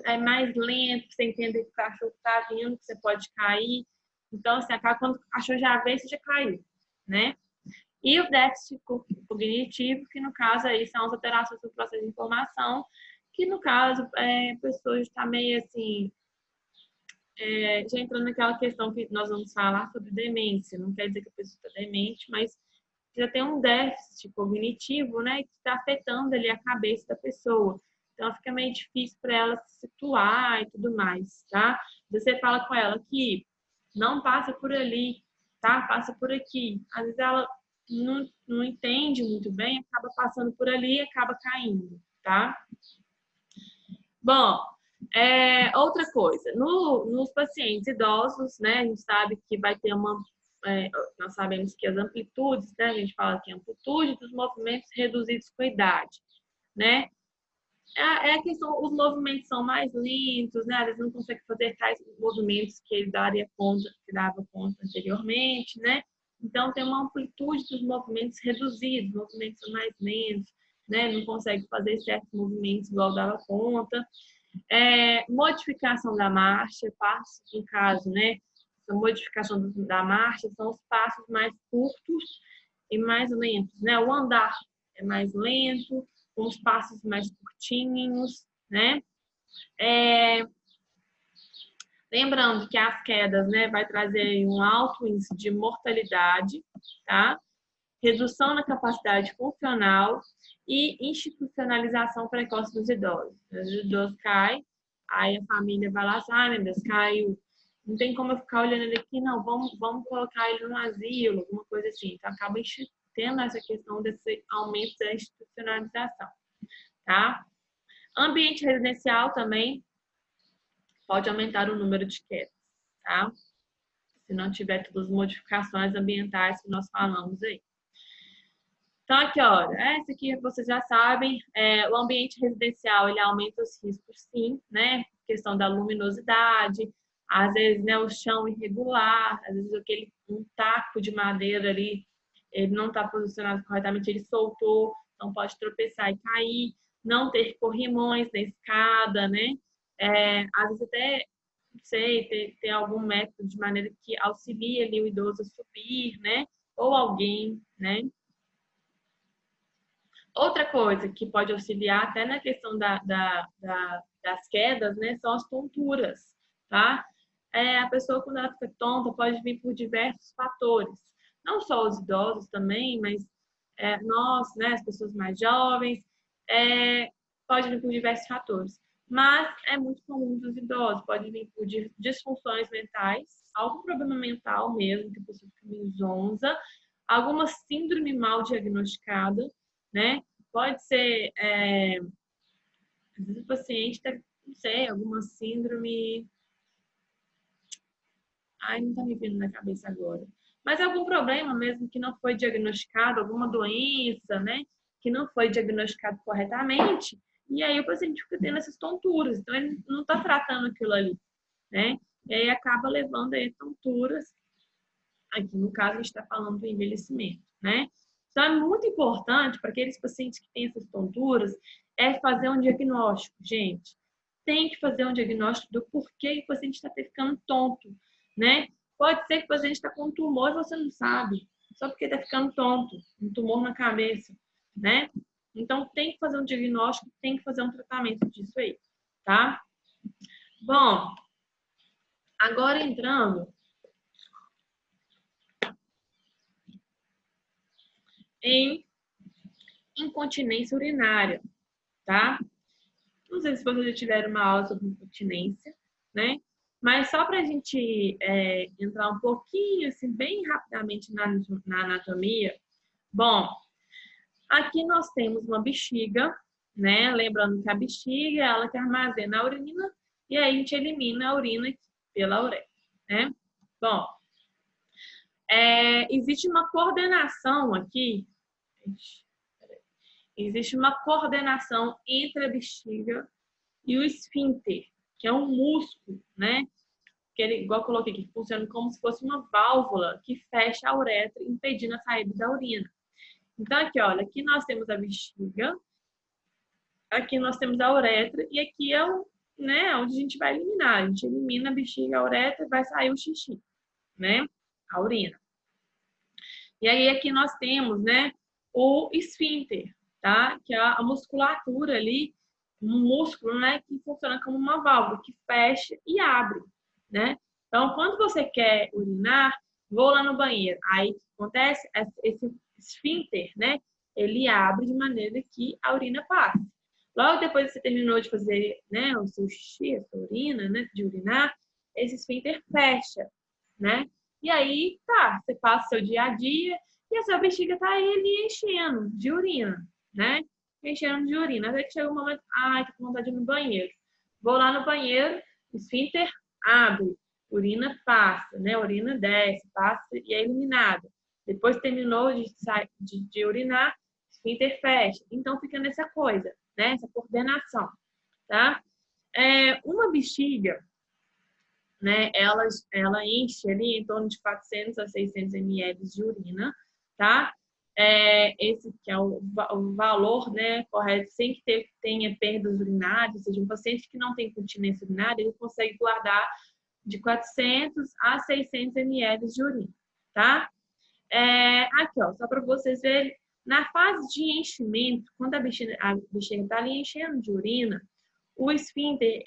é mais lento, você entende que o cachorro está vindo, que você pode cair. Então, assim, acaba quando o cachorro já vê, você já caiu, né? E o déficit cognitivo, que no caso aí são as alterações do processo de informação, que no caso a pessoa está meio assim, já entrando naquela questão que nós vamos falar sobre demência. Não quer dizer que a pessoa está demente, mas já tem um déficit cognitivo, né, que está afetando ali a cabeça da pessoa. Então fica meio difícil para ela se situar e tudo mais, tá? Você fala com ela que não passa por ali, tá? Passa por aqui. Às vezes ela não entende muito bem, acaba passando por ali e acaba caindo, tá? Bom, outra coisa, nos pacientes idosos, né, a gente sabe que vai ter nós sabemos que as amplitudes, né, a gente fala que a amplitude dos movimentos reduzidos com a idade, né? A questão, os movimentos são mais lentos, né? Às vezes não consegue fazer tais movimentos que ele dava conta anteriormente, né? Então tem uma amplitude dos movimentos reduzidos, movimentos são mais lentos, né? Não consegue fazer certos movimentos igual dava conta. Modificação da marcha, passos, no caso, né? A modificação da marcha são os passos mais curtos e mais lentos, né? O andar é mais lento, com os passos mais curtinhos, né? Lembrando que as quedas, né, vai trazer um alto índice de mortalidade, tá? Redução na capacidade funcional e institucionalização precoce dos idosos. Os idosos caem, aí a família vai lá, ai meu Deus, caiu. Não tem como eu ficar olhando ele aqui, não, vamos colocar ele no asilo, alguma coisa assim. Então acaba tendo essa questão desse aumento da institucionalização, tá? Ambiente residencial também pode aumentar o número de quedas, tá? Se não tiver todas as modificações ambientais que nós falamos aí. Então, aqui, olha, essa aqui vocês já sabem, o ambiente residencial, ele aumenta os riscos, sim, né? Questão da luminosidade, às vezes, né, o chão irregular, às vezes um taco de madeira ali, ele não está posicionado corretamente, ele soltou, então pode tropeçar e cair, não ter corrimões na escada, né? Às vezes até, não sei, ter algum método de maneira que auxilie ali o idoso a subir, né? Ou alguém, né? Outra coisa que pode auxiliar até na questão das quedas, né, são as tonturas, tá? A pessoa, quando ela fica tonta, pode vir por diversos fatores. Não só os idosos também, mas nós, né, as pessoas mais jovens, pode vir por diversos fatores. Mas é muito comum dos idosos, pode vir por disfunções mentais, algum problema mental mesmo, que a pessoa fica meio zonza, alguma síndrome mal diagnosticada, né? Pode ser, às vezes o paciente tem, não sei, alguma síndrome. Ai, não tá me vindo na cabeça agora. Mas algum problema mesmo que não foi diagnosticado, alguma doença, né? Que não foi diagnosticado corretamente. E aí o paciente fica tendo essas tonturas. Então ele não está tratando aquilo ali, né? E aí acaba levando aí tonturas. Aqui no caso a gente está falando do envelhecimento, né? Então é muito importante para aqueles pacientes que têm essas tonturas fazer um diagnóstico, gente. Tem que fazer um diagnóstico do porquê o paciente está ficando tonto, né? Pode ser que o paciente está com um tumor e você não sabe, só porque está ficando tonto, um tumor na cabeça, né? Então tem que fazer um diagnóstico, tem que fazer um tratamento disso aí, tá? Bom, agora entrando em incontinência urinária, tá? Não sei se vocês já tiveram uma aula sobre incontinência, né? Mas só para a gente entrar um pouquinho, assim, bem rapidamente na anatomia. Bom, aqui nós temos uma bexiga, né? Lembrando que a bexiga é ela que armazena a urina e aí a gente elimina a urina pela uretra, né? Bom, existe uma coordenação aqui. Existe uma coordenação entre a bexiga e o esfíncter, que é um músculo, né? Que ele, igual eu coloquei aqui, funciona como se fosse uma válvula que fecha a uretra, impedindo a saída da urina. Então, aqui, olha, aqui nós temos a bexiga, aqui nós temos a uretra, e aqui é o, né, onde a gente vai eliminar. A gente elimina a bexiga, a uretra, e vai sair o xixi, né? A urina. E aí, aqui nós temos, né, o esfíncter, tá? Que é a musculatura ali, um músculo, né, que funciona como uma válvula, que fecha e abre, né? Então, quando você quer urinar, vou lá no banheiro. Aí, o que acontece? Esse esfíncter, né, ele abre de maneira que a urina passe. Logo depois que você terminou de fazer, né, o seu xixi, a sua urina, né, de urinar, esse esfíncter fecha, né? E aí, tá, você passa o seu dia a dia e a sua bexiga tá aí ali enchendo de urina, né? Enchendo de urina. Até que chega um momento, ai, tô com vontade de ir no banheiro. Vou lá no banheiro, esfíncter abre, urina passa, né? Urina desce, passa e é eliminada. Depois terminou de urinar, esfíncter fecha. Então fica nessa coisa, né? Essa coordenação, tá? Uma bexiga, né, ela enche ali em torno de 400 a 600 ml de urina, tá? Esse que é o valor, né, correto, sem que tenha perdas urinárias, ou seja, um paciente que não tem continência urinária, ele consegue guardar de 400 a 600 ml de urina, tá? Aqui, ó, só para vocês verem, na fase de enchimento, quando a bexiga está ali enchendo de urina, o esfíncter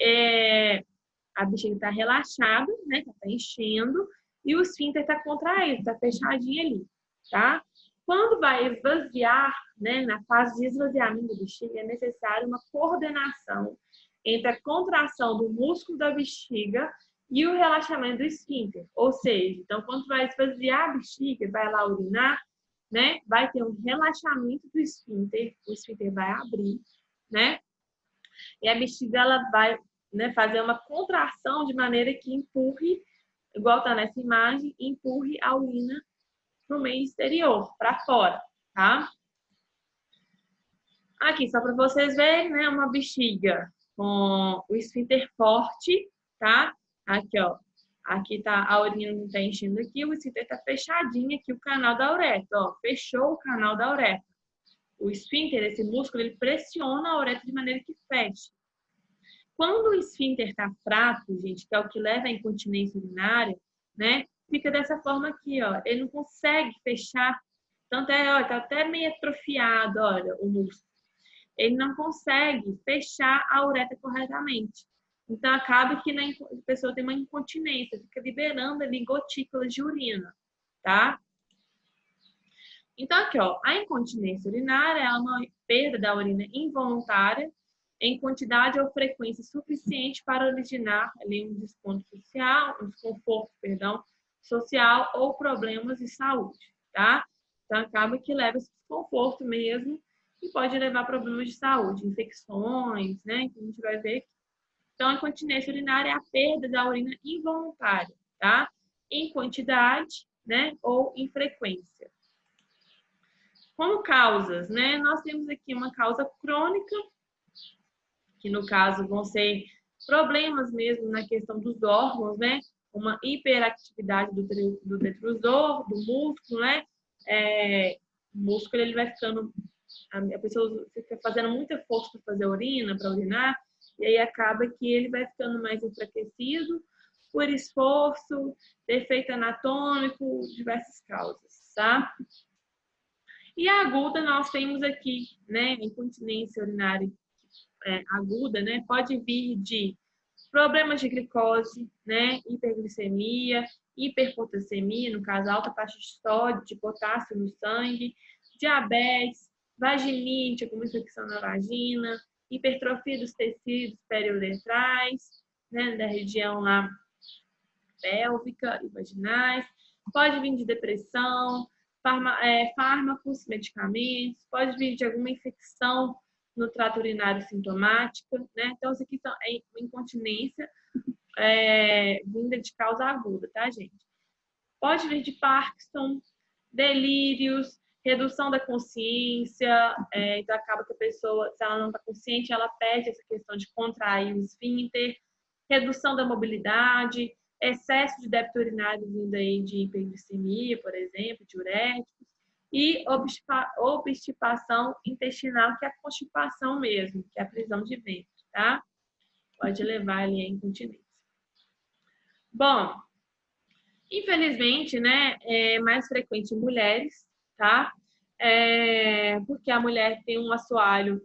a bexiga está relaxada, né? Está enchendo, e o esfíncter está contraído, está fechadinho ali, tá? Quando vai esvaziar, né? Na fase de esvaziamento da bexiga, é necessário uma coordenação entre a contração do músculo da bexiga e o relaxamento do esfíncter. Ou seja, então, quando vai esvaziar a bexiga, vai lá urinar, né? Vai ter um relaxamento do esfíncter, o esfíncter vai abrir, né? E a bexiga ela vai, né, fazer uma contração de maneira que empurre, igual está nessa imagem, empurre a urina para o meio exterior, para fora, tá? Aqui, só para vocês verem, né, uma bexiga com o esfíncter forte, tá? Aqui, ó. Aqui tá, a urina não tá enchendo aqui, o esfíncter tá fechadinho aqui, o canal da uretra, ó. Fechou o canal da uretra. O esfíncter, esse músculo, ele pressiona a uretra de maneira que feche. Quando o esfíncter está fraco, gente, que é o que leva à incontinência urinária, né? Fica dessa forma aqui, ó. Ele não consegue fechar. Tanto ó, tá até meio atrofiado, olha, o músculo. Ele não consegue fechar a uretra corretamente. Então, acaba que a pessoa tem uma incontinência, fica liberando ali gotículas de urina, tá? Então, aqui, ó, a incontinência urinária é uma perda da urina involuntária em quantidade ou frequência suficiente para originar ali um desconforto, perdão, social ou problemas de saúde, tá? Então, acaba que leva esse desconforto mesmo e pode levar a problemas de saúde, infecções, né? Que a gente vai ver. Então, a incontinência urinária é a perda da urina involuntária, tá? Em quantidade, né? Ou em frequência. Como causas, né? Nós temos aqui uma causa crônica, que no caso vão ser problemas mesmo na questão dos órgãos, né? Uma hiperatividade do detrusor, do músculo, né? O músculo ele vai ficando, a pessoa fica fazendo muita força para fazer urina, para urinar, e aí acaba que ele vai ficando mais enfraquecido por esforço, defeito anatômico, diversas causas, tá? E a aguda nós temos aqui, né? A incontinência urinária aguda, né? Pode vir de problemas de glicose, né? Hiperglicemia, hiperpotassemia, no caso, alta taxa de sódio, de potássio no sangue, diabetes, vaginite, alguma infecção na vagina, hipertrofia dos tecidos periuretrais, né? Da região lá pélvica e vaginais, pode vir de depressão, fármacos, medicamentos, pode vir de alguma infecção no trato urinário sintomática, né? Então, isso aqui é incontinência vinda de causa aguda, tá, gente? Pode vir de Parkinson, delírios, redução da consciência, então acaba que a pessoa, se ela não está consciente, ela perde essa questão de contrair o esfíncter, redução da mobilidade, excesso de débito urinário vindo aí de hiperglicemia, por exemplo, diuréticos, e obstipação intestinal, que é a constipação mesmo, que é a prisão de ventre, tá? Pode levar ali a incontinência. Bom, infelizmente, né, é mais frequente em mulheres, tá? Porque a mulher tem um assoalho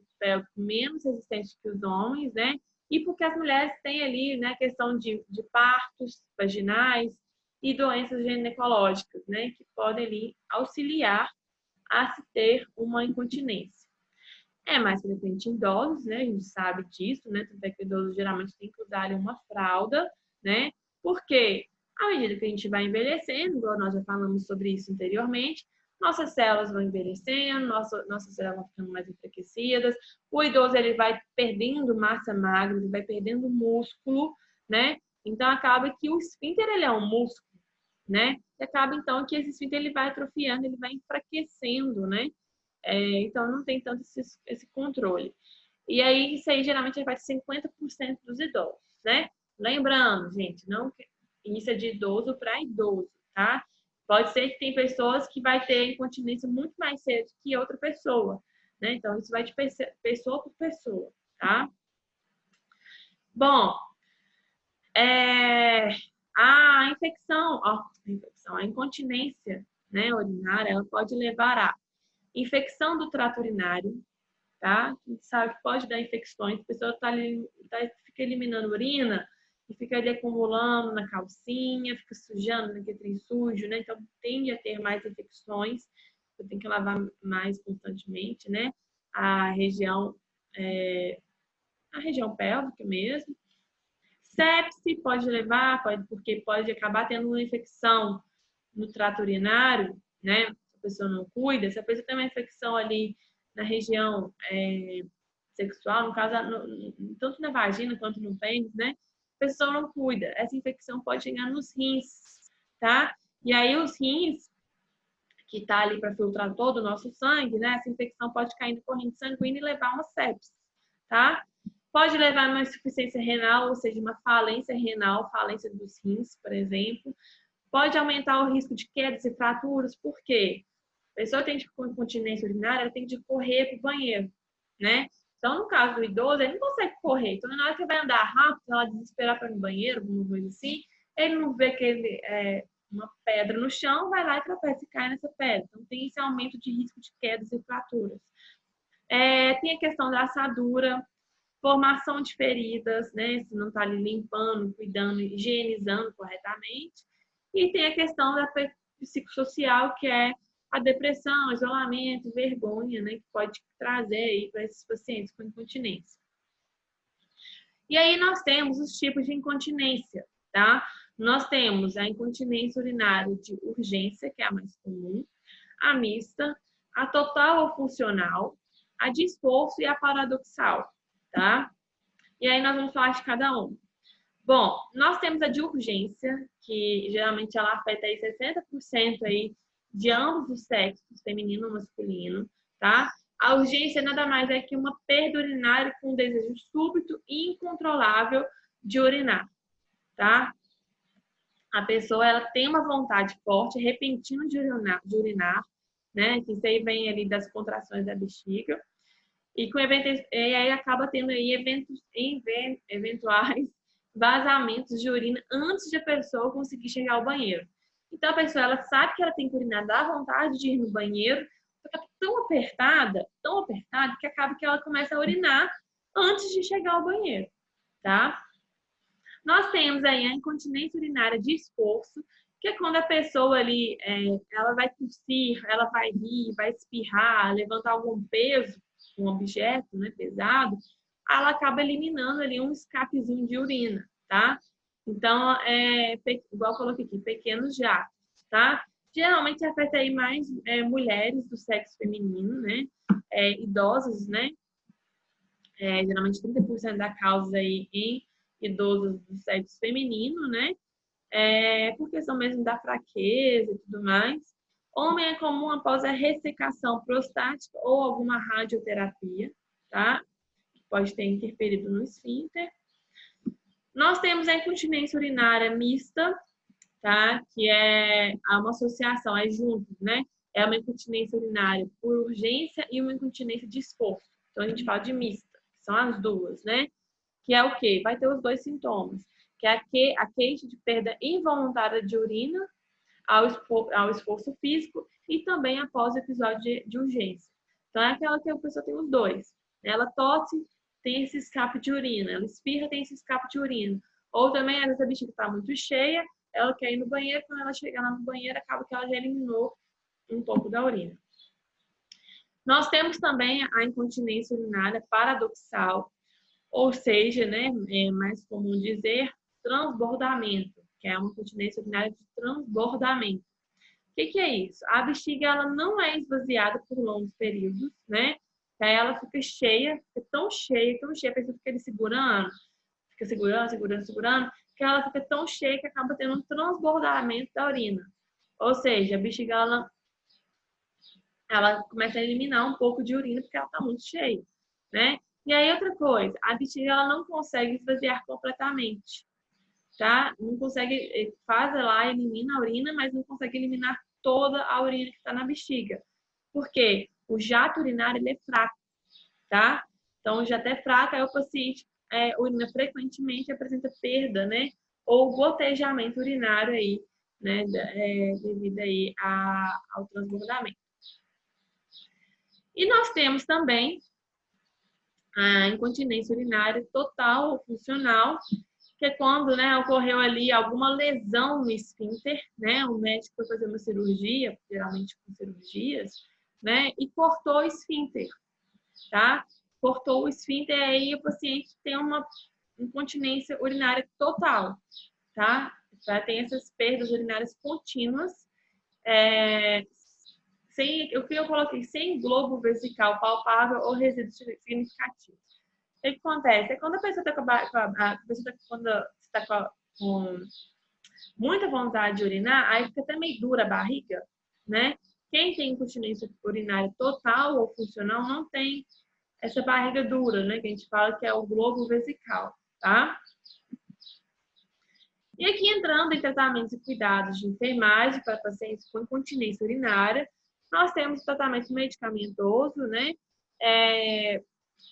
menos resistente que os homens, né? E porque as mulheres têm ali, né, questão de partos vaginais e doenças ginecológicas, né, que podem ali auxiliar a se ter uma incontinência. É mais frequente em idosos, né? A gente sabe disso, né? Tanto é que o idoso geralmente tem que usar uma fralda, né? Porque à medida que a gente vai envelhecendo, igual nós já falamos sobre isso anteriormente, nossas células vão envelhecendo, nossas células vão ficando mais enfraquecidas, o idoso ele vai perdendo massa magra, ele vai perdendo músculo, né? Então acaba que o esfíncter ele é um músculo, né? E acaba então que esse esfíncter ele vai atrofiando, ele vai enfraquecendo, né? Então não tem tanto esse controle. E aí isso aí geralmente vai ser 50% dos idosos, né? Lembrando, gente, não isso é de idoso para idoso, tá? Pode ser que tem pessoas que vai ter incontinência muito mais cedo que outra pessoa, né? Então isso vai de pessoa por pessoa, tá? Bom, a infecção, a incontinência, né, urinária, ela pode levar a infecção do trato urinário, tá? A gente sabe que pode dar infecções, a pessoa fica eliminando urina e fica ali acumulando na calcinha, fica sujando naquele trem sujo, né? Então tende a ter mais infecções, você tem que lavar mais constantemente, né? A região pélvica mesmo. Sepse pode levar, porque pode acabar tendo uma infecção no trato urinário, né? Se a pessoa não cuida, se a pessoa tem uma infecção ali na região sexual, no caso, tanto na vagina quanto no pênis, né? A pessoa não cuida. Essa infecção pode chegar nos rins, tá? E aí os rins, que tá ali para filtrar todo o nosso sangue, né? Essa infecção pode cair na corrente sanguínea e levar a uma sepse, tá? Pode levar a uma insuficiência renal, ou seja, uma falência renal, falência dos rins, por exemplo. Pode aumentar o risco de quedas e fraturas, por quê? A pessoa tem incontinência urinária, ela tem de correr para o banheiro, né? Então, no caso do idoso, ele não consegue correr. Então, na hora que ele vai andar rápido, ela desesperar para ir no banheiro, alguma coisa assim, ele não vê uma pedra no chão, vai lá e tropeça e cai nessa pedra. Então, tem esse aumento de risco de quedas e fraturas. Tem a questão da assadura, formação de feridas, né? Se não está ali limpando, cuidando, higienizando corretamente. E tem a questão da psicossocial, que é a depressão, isolamento, vergonha, né? Que pode trazer aí para esses pacientes com incontinência. E aí nós temos os tipos de incontinência, tá? Nós temos a incontinência urinária de urgência, que é a mais comum, a mista, a total ou funcional, a de esforço e a paradoxal, tá? E aí nós vamos falar de cada um. Bom, nós temos a de urgência, que geralmente ela afeta aí 60% aí de ambos os sexos, feminino e masculino, tá? A urgência nada mais é que uma perda urinária com desejo súbito e incontrolável de urinar, tá? A pessoa, ela tem uma vontade forte, repentina de urinar, né? Que isso aí vem ali das contrações da bexiga. E aí acaba tendo aí eventuais vazamentos de urina antes de a pessoa conseguir chegar ao banheiro. Então a pessoa, ela sabe que ela tem que urinar, dá vontade de ir no banheiro, só que tá tão apertada, que acaba que ela começa a urinar antes de chegar ao banheiro, tá? Nós temos aí a incontinência urinária de esforço, que é quando a pessoa ali, ela vai tossir, ela vai rir, vai espirrar, levantar algum peso, um objeto, né, pesado, ela acaba eliminando ali um escapezinho de urina, tá? Então, igual eu coloquei aqui, pequenos jatos, tá? Geralmente afeta aí mais mulheres do sexo feminino, né? Idosos, né? Geralmente 30% da causa aí em idosos do sexo feminino, né? Por questão mesmo da fraqueza e tudo mais. Homem é comum após a ressecação prostática ou alguma radioterapia, tá? Pode ter interferido no esfíncter. Nós temos a incontinência urinária mista, tá? Que é uma associação, junto, né? É uma incontinência urinária por urgência e uma incontinência de esforço. Então, a gente fala de mista, que são as duas, né? Que é o quê? Vai ter os dois sintomas, que é a queixa de perda involuntária de urina ao esforço físico e também após o episódio de urgência. Então, é aquela que a pessoa tem os dois. Ela tosse, tem esse escape de urina. Ela espirra, tem esse escape de urina. Ou também, às vezes, a bexiga está muito cheia, ela quer ir no banheiro, quando ela chegar lá no banheiro, acaba que ela já eliminou um pouco da urina. Nós temos também a incontinência urinária paradoxal, ou seja, né, é mais comum dizer, transbordamento, que é uma incontinência urinária de transbordamento. O que é isso? A bexiga ela não é esvaziada por longos períodos, né? Aí ela fica cheia, fica tão cheia, a pessoa fica ali segurando, que ela fica tão cheia que acaba tendo um transbordamento da urina. Ou seja, a bexiga ela começa a eliminar um pouco de urina porque ela está muito cheia, né? E aí outra coisa, a bexiga ela não consegue esvaziar completamente, tá? Não consegue, faz lá, elimina a urina, mas não consegue eliminar toda a urina que está na bexiga. Por quê? O jato urinário ele é fraco, tá? Então, o jato é fraco, aí o paciente urina frequentemente apresenta perda, né? Ou gotejamento urinário aí, né? Devido aí ao transbordamento. E nós temos também a incontinência urinária total ou funcional, que é quando, né, ocorreu ali alguma lesão no esfíncter, né? O médico foi fazer uma cirurgia, geralmente com cirurgias, né? E cortou o esfíncter, tá? Cortou o esfíncter e aí o paciente tem uma incontinência urinária total, tá? Já tem essas perdas urinárias contínuas, o que eu coloquei, sem globo vesical palpável ou resíduo significativo. O que acontece? Quando a pessoa está com muita vontade de urinar, aí fica até meio dura a barriga, né? Quem tem incontinência urinária total ou funcional não tem essa barriga dura, né? Que a gente fala que é o globo vesical, tá? E aqui entrando em tratamentos e cuidados de enfermagem para pacientes com incontinência urinária, nós temos tratamento medicamentoso, né?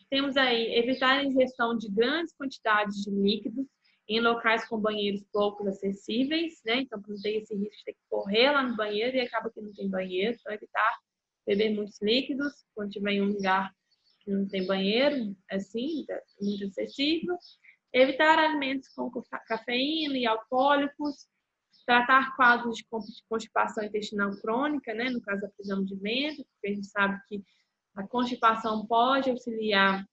Temos aí evitar a ingestão de grandes quantidades de líquidos em locais com banheiros pouco acessíveis, né? Então, não tem esse risco de ter que correr lá no banheiro e acaba que não tem banheiro. Então, evitar beber muitos líquidos quando tiver em um lugar que não tem banheiro, assim, muito acessível. Evitar alimentos com cafeína e alcoólicos. Tratar quadros de constipação intestinal crônica, né? No caso da prisão de ventre, porque a gente sabe que a constipação pode auxiliar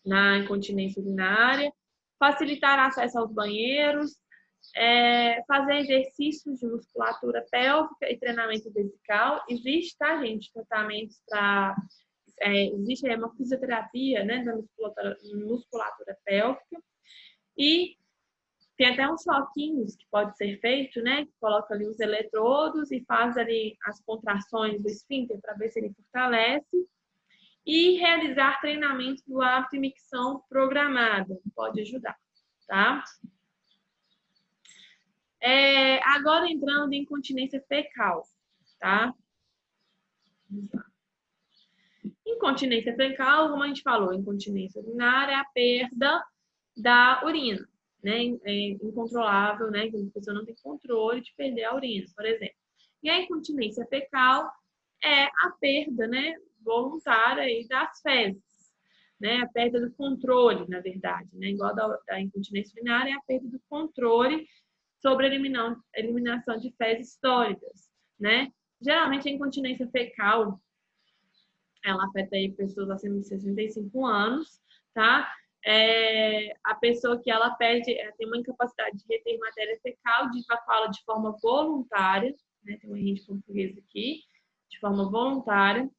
na incontinência urinária, facilitar acesso aos banheiros, fazer exercícios de musculatura pélvica e treinamento vesical. Existe, tá, gente, tratamentos para... existe uma fisioterapia, né, da musculatura pélvica. E tem até uns choquinhos que pode ser feito, né? Que coloca ali os eletrodos e faz ali as contrações do esfíncter para ver se ele fortalece. E realizar treinamento do hábito e micção programada. Pode ajudar, tá? Agora entrando em incontinência fecal, tá? Vamos lá. Incontinência fecal, como a gente falou, incontinência urinária é a perda da urina, né? É incontrolável, né? Que a pessoa não tem controle de perder a urina, por exemplo. E a incontinência fecal é a perda, né, voluntária aí das fezes, né? A perda do controle, na verdade, né? Igual da incontinência urinária, é a perda do controle sobre a eliminação de fezes sólidas, né? Geralmente a incontinência fecal ela afeta aí pessoas acima de 65 anos, tá? a pessoa que ela perde, tem uma incapacidade de reter matéria fecal, de evacuá-la de forma voluntária, né? Tem um erro de português aqui, de forma voluntária.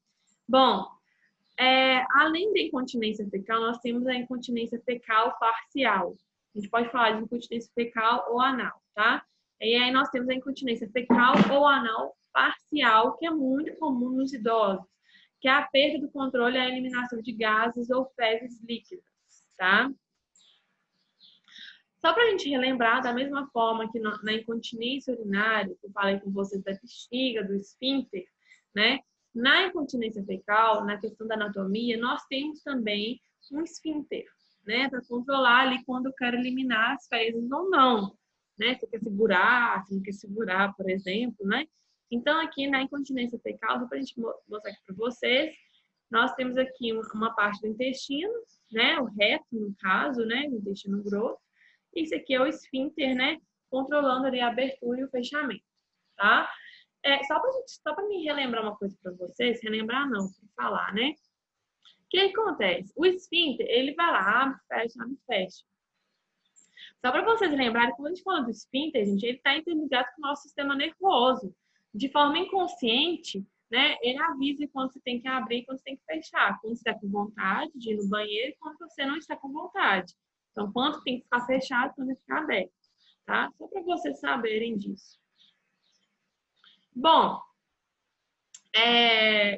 Bom, além da incontinência fecal, nós temos a incontinência fecal parcial. A gente pode falar de incontinência fecal ou anal, tá? E aí nós temos a incontinência fecal ou anal parcial, que é muito comum nos idosos, que é a perda do controle e a eliminação de gases ou fezes líquidas, tá? Só para a gente relembrar, da mesma forma que na incontinência urinária, que eu falei com vocês da bexiga, do esfíncter, né? Na incontinência fecal, na questão da anatomia, nós temos também um esfíncter, né? Para controlar ali quando eu quero eliminar as fezes ou não, né? Se quer segurar, se não quer segurar, por exemplo, né? Então, aqui na incontinência fecal, só para a gente mostrar aqui para vocês, nós temos aqui uma parte do intestino, né? O reto, no caso, né? O intestino grosso. Isso aqui é o esfíncter, né? Controlando ali a abertura e o fechamento, tá? Só para me relembrar uma coisa para vocês, relembrar não, para falar, né? O que acontece? O esfíncter, ele vai lá, abre, fecha. Só para vocês lembrarem, quando a gente fala do esfíncter, gente, ele está interligado com o nosso sistema nervoso. De forma inconsciente, né? Ele avisa quando você tem que abrir e quando você tem que fechar. Quando você está com vontade de ir no banheiro e quando você não está com vontade. Então, quando tem que ficar fechado, quando tem que ficar aberto, tá? Só para vocês saberem disso. Bom,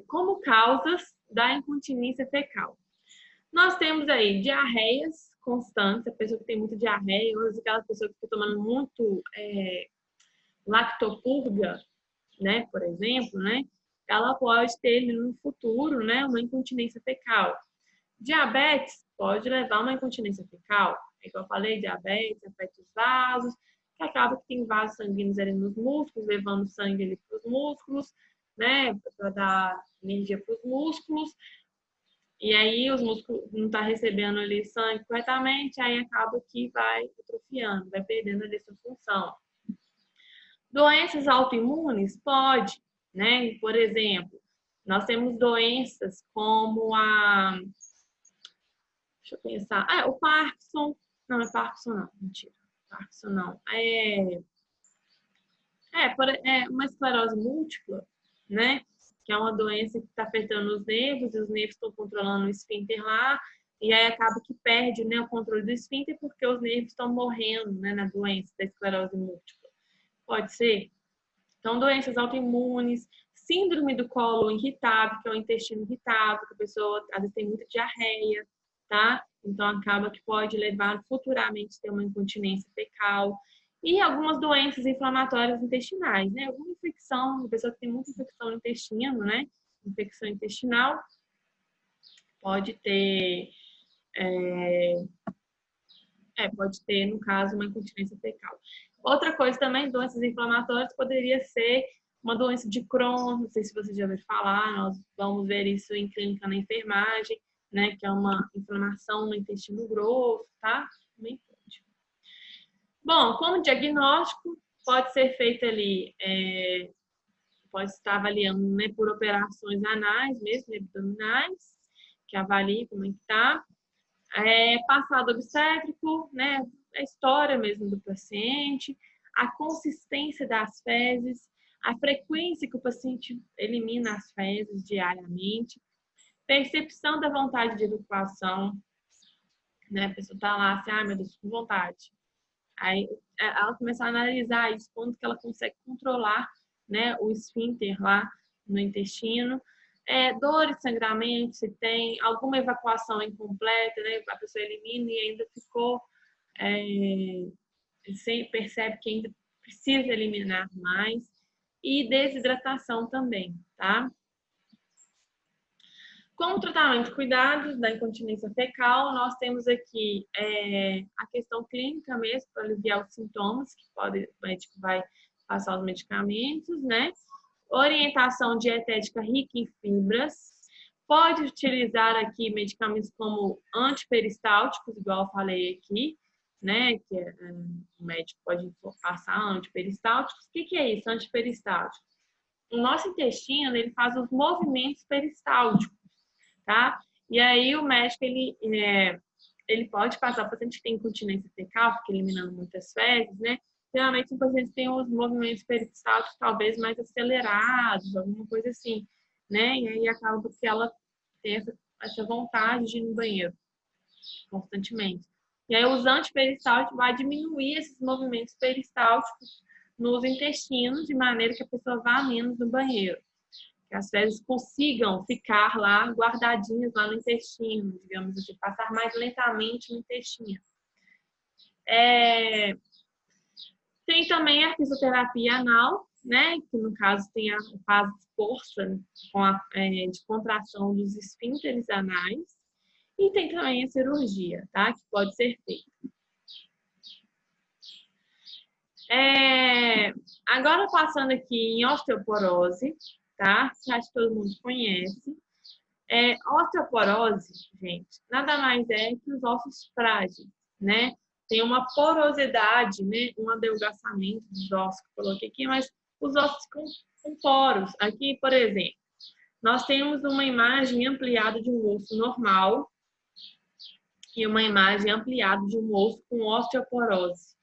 como causas da incontinência fecal. Nós temos aí diarreias constantes, a pessoa que tem muita diarreia, ou aquelas pessoas que estão tomando muito lactopurga, né, por exemplo, né, ela pode ter no futuro, né, uma incontinência fecal. Diabetes pode levar a uma incontinência fecal. É igual eu falei, diabetes afeta os vasos, que acaba que tem vasos sanguíneos ali nos músculos, levando sangue ali para os músculos, né, para dar energia para os músculos. E aí os músculos não estão recebendo ali sangue corretamente, aí acaba que vai atrofiando, vai perdendo ali sua função. Doenças autoimunes? Pode, né? Por exemplo, nós temos doenças como deixa eu pensar. O Parkinson. Não, é Parkinson não. Mentira. Parkinson não. Uma esclerose múltipla, né? Que é uma doença que está afetando os nervos, e os nervos estão controlando o esfíncter lá, e aí acaba que perde, né, o controle do esfíncter porque os nervos estão morrendo, né, na doença da esclerose múltipla. Pode ser? Então, doenças autoimunes, síndrome do colo irritável, que é o intestino irritável, que a pessoa às vezes tem muita diarreia, tá? Então, acaba que pode levar futuramente a ter uma incontinência fecal. E algumas doenças inflamatórias intestinais, né? Alguma infecção, a pessoa que tem muita infecção no intestino, né? Infecção intestinal, pode ter, no caso, uma incontinência fecal. Outra coisa também, doenças inflamatórias, poderia ser uma doença de Crohn, não sei se você já ouviu falar, nós vamos ver isso em clínica na enfermagem, né, que é uma inflamação no intestino grosso, tá? Também pode. Bom, como diagnóstico, pode ser feito ali, pode estar avaliando, né, por operações anais mesmo, abdominais, que avalie como é que tá. Passado obstétrico, né, a história mesmo do paciente, a consistência das fezes, a frequência que o paciente elimina as fezes diariamente, percepção da vontade de evacuação, né, a pessoa tá lá assim, meu Deus, com vontade. Aí ela começa a analisar isso, quando que ela consegue controlar, né, o esfíncter lá no intestino. Dores, sangramento, se tem alguma evacuação incompleta, né, a pessoa elimina e ainda ficou, percebe que ainda precisa eliminar mais. E desidratação também, tá? Como tratamento, cuidados da incontinência fecal, nós temos aqui a questão clínica mesmo, para aliviar os sintomas, que o médico vai passar os medicamentos, né? Orientação dietética rica em fibras. Pode utilizar aqui medicamentos como antiperistálticos, igual eu falei aqui, né? Que o médico pode passar antiperistálticos. O que é isso, antiperistálticos? O nosso intestino, ele faz os movimentos peristálticos, tá? E aí o médico, ele ele pode passar, o paciente que tem incontinência fecal, fica eliminando muitas fezes, né? Geralmente o paciente tem os movimentos peristálticos talvez mais acelerados, alguma coisa assim, né? E aí acaba que ela tem essa vontade de ir no banheiro constantemente. E aí os antiperistálticos vai diminuir esses movimentos peristálticos nos intestinos, de maneira que a pessoa vá menos no banheiro. Que as fezes consigam ficar lá guardadinhas lá no intestino, digamos assim, passar mais lentamente no intestino. Tem também a fisioterapia anal, né? Que no caso tem a fase de força de contração dos esfínteres anais. E tem também a cirurgia, tá? Que pode ser feita. Agora passando aqui em osteoporose, tá? Que acho que todo mundo conhece. Osteoporose, gente, nada mais é que os ossos frágeis, né? Tem uma porosidade, né? Um adelgaçamento dos ossos que eu coloquei aqui, mas os ossos com poros. Aqui, por exemplo, nós temos uma imagem ampliada de um osso normal e uma imagem ampliada de um osso com osteoporose.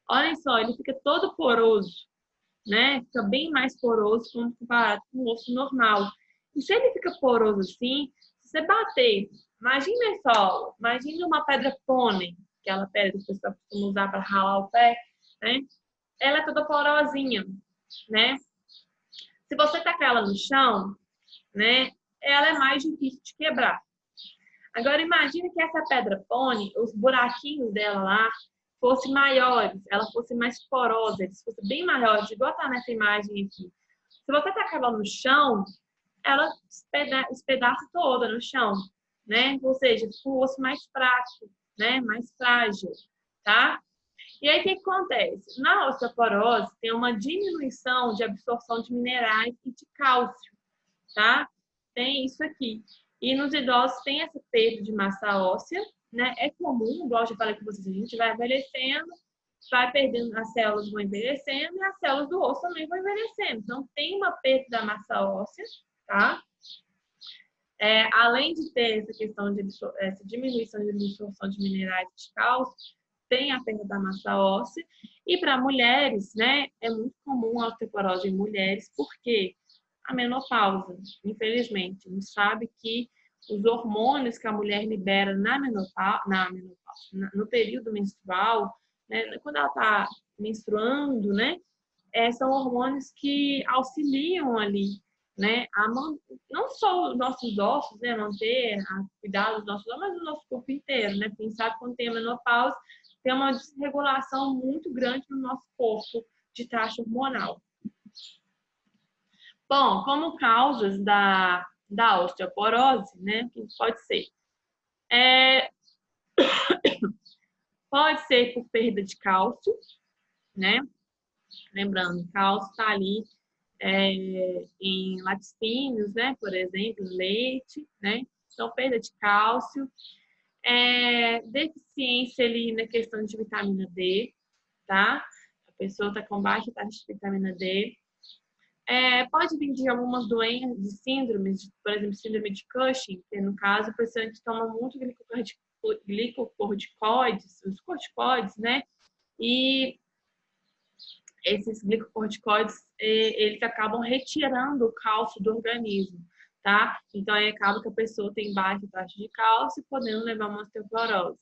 Olhem só, ele fica todo poroso, né? Fica bem mais poroso quando comparado com o osso normal. E se ele fica poroso assim, se você bater, imagine uma pedra pônei, aquela pedra que você costuma usar para ralar o pé, né? Ela é toda porosinha, né? Se você tacar ela no chão, né? Ela é mais difícil de quebrar. Agora imagine que essa pedra pônei, os buraquinhos dela lá, fossem maiores, ela fosse mais porosa, eles fossem bem maiores, igual tá nessa imagem aqui. Se você tacar ela no chão, ela espedaça toda no chão, né? Ou seja, fica um osso mais fraco, né? Mais frágil, tá? E aí, o que acontece? Na osteoporose, tem uma diminuição de absorção de minerais e de cálcio, tá? Tem isso aqui. E nos idosos tem essa perda de massa óssea, né? É comum, igual eu já falei com vocês, a gente vai envelhecendo, vai perdendo, as células vão envelhecendo e as células do osso também vão envelhecendo. Então, tem uma perda da massa óssea, tá? Além de ter essa questão de essa diminuição de absorção de minerais e de cálcio, tem a perda da massa óssea. E para mulheres, né, é muito comum a osteoporose em mulheres, porque a menopausa, infelizmente, a gente sabe que os hormônios que a mulher libera no período menstrual, né, quando ela está menstruando, né, são hormônios que auxiliam ali, né, não só os nossos ossos, né, manter, cuidar dos nossos ossos, mas o nosso corpo inteiro, né, porque a gente sabe que quando tem a menopausa, tem uma desregulação muito grande no nosso corpo de taxa hormonal. Bom, como causas da osteoporose, né, que pode ser? Pode ser por perda de cálcio, né? Lembrando, cálcio está ali em laticínios, né? Por exemplo, leite, né? Então, perda de cálcio. Deficiência ali na questão de vitamina D, tá? A pessoa está com baixa taxa de vitamina D. Pode vir de algumas doenças, de síndromes, por exemplo, síndrome de Cushing, que no caso, o paciente toma muito glicocorticoides, os corticoides, né? E esses glicocorticoides, eles acabam retirando o cálcio do organismo, tá? Então, aí acaba que a pessoa tem baixa taxa de cálcio, podendo levar a uma osteoporose.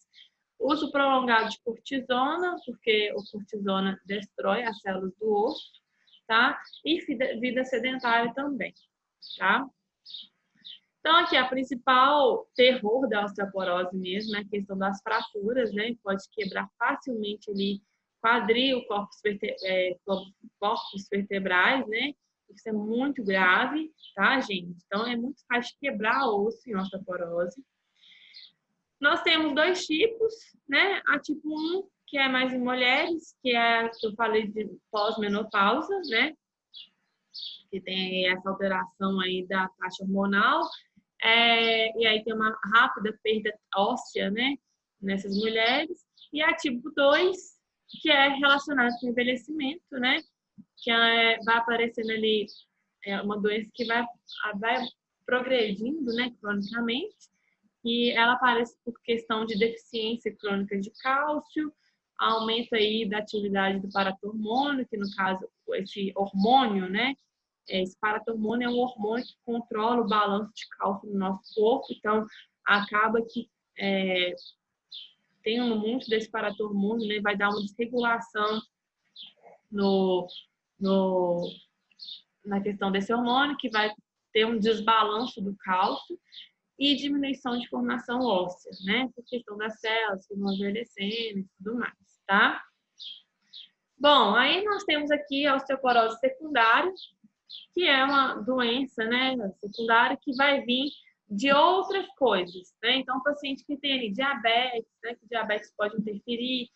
Uso prolongado de cortisona, porque o cortisona destrói as células do osso, tá? E vida sedentária também, tá? Então, aqui, a principal terror da osteoporose mesmo é a questão das fraturas, né? Pode quebrar facilmente ali quadril, corpos vertebrais, né? Isso é muito grave, tá, gente? Então, é muito fácil de quebrar osso em osteoporose. Nós temos dois tipos, né? A tipo 1, que é mais em mulheres, que é a que eu falei de pós-menopausa, né? Que tem essa alteração aí da taxa hormonal. E aí tem uma rápida perda óssea, né? Nessas mulheres. E a tipo 2, que é relacionada com o envelhecimento, né? Que vai aparecendo ali uma doença que vai progredindo, né? Cronicamente. E ela aparece por questão de deficiência crônica de cálcio, aumento aí da atividade do paratormônio, que no caso, esse hormônio, né? Esse paratormônio é um hormônio que controla o balanço de cálcio no nosso corpo, então acaba que tendo muito desse paratormônio, né, vai dar uma desregulação na questão desse hormônio, que vai ter um desbalanço do cálcio e diminuição de formação óssea, né? Por questão das células que vão envelhecendo e tudo mais, tá? Bom, aí nós temos aqui a osteoporose secundária, que é uma doença, né, secundária que vai vir de outras coisas, né? Então, o paciente que tem ali diabetes, né, que diabetes pode interferir,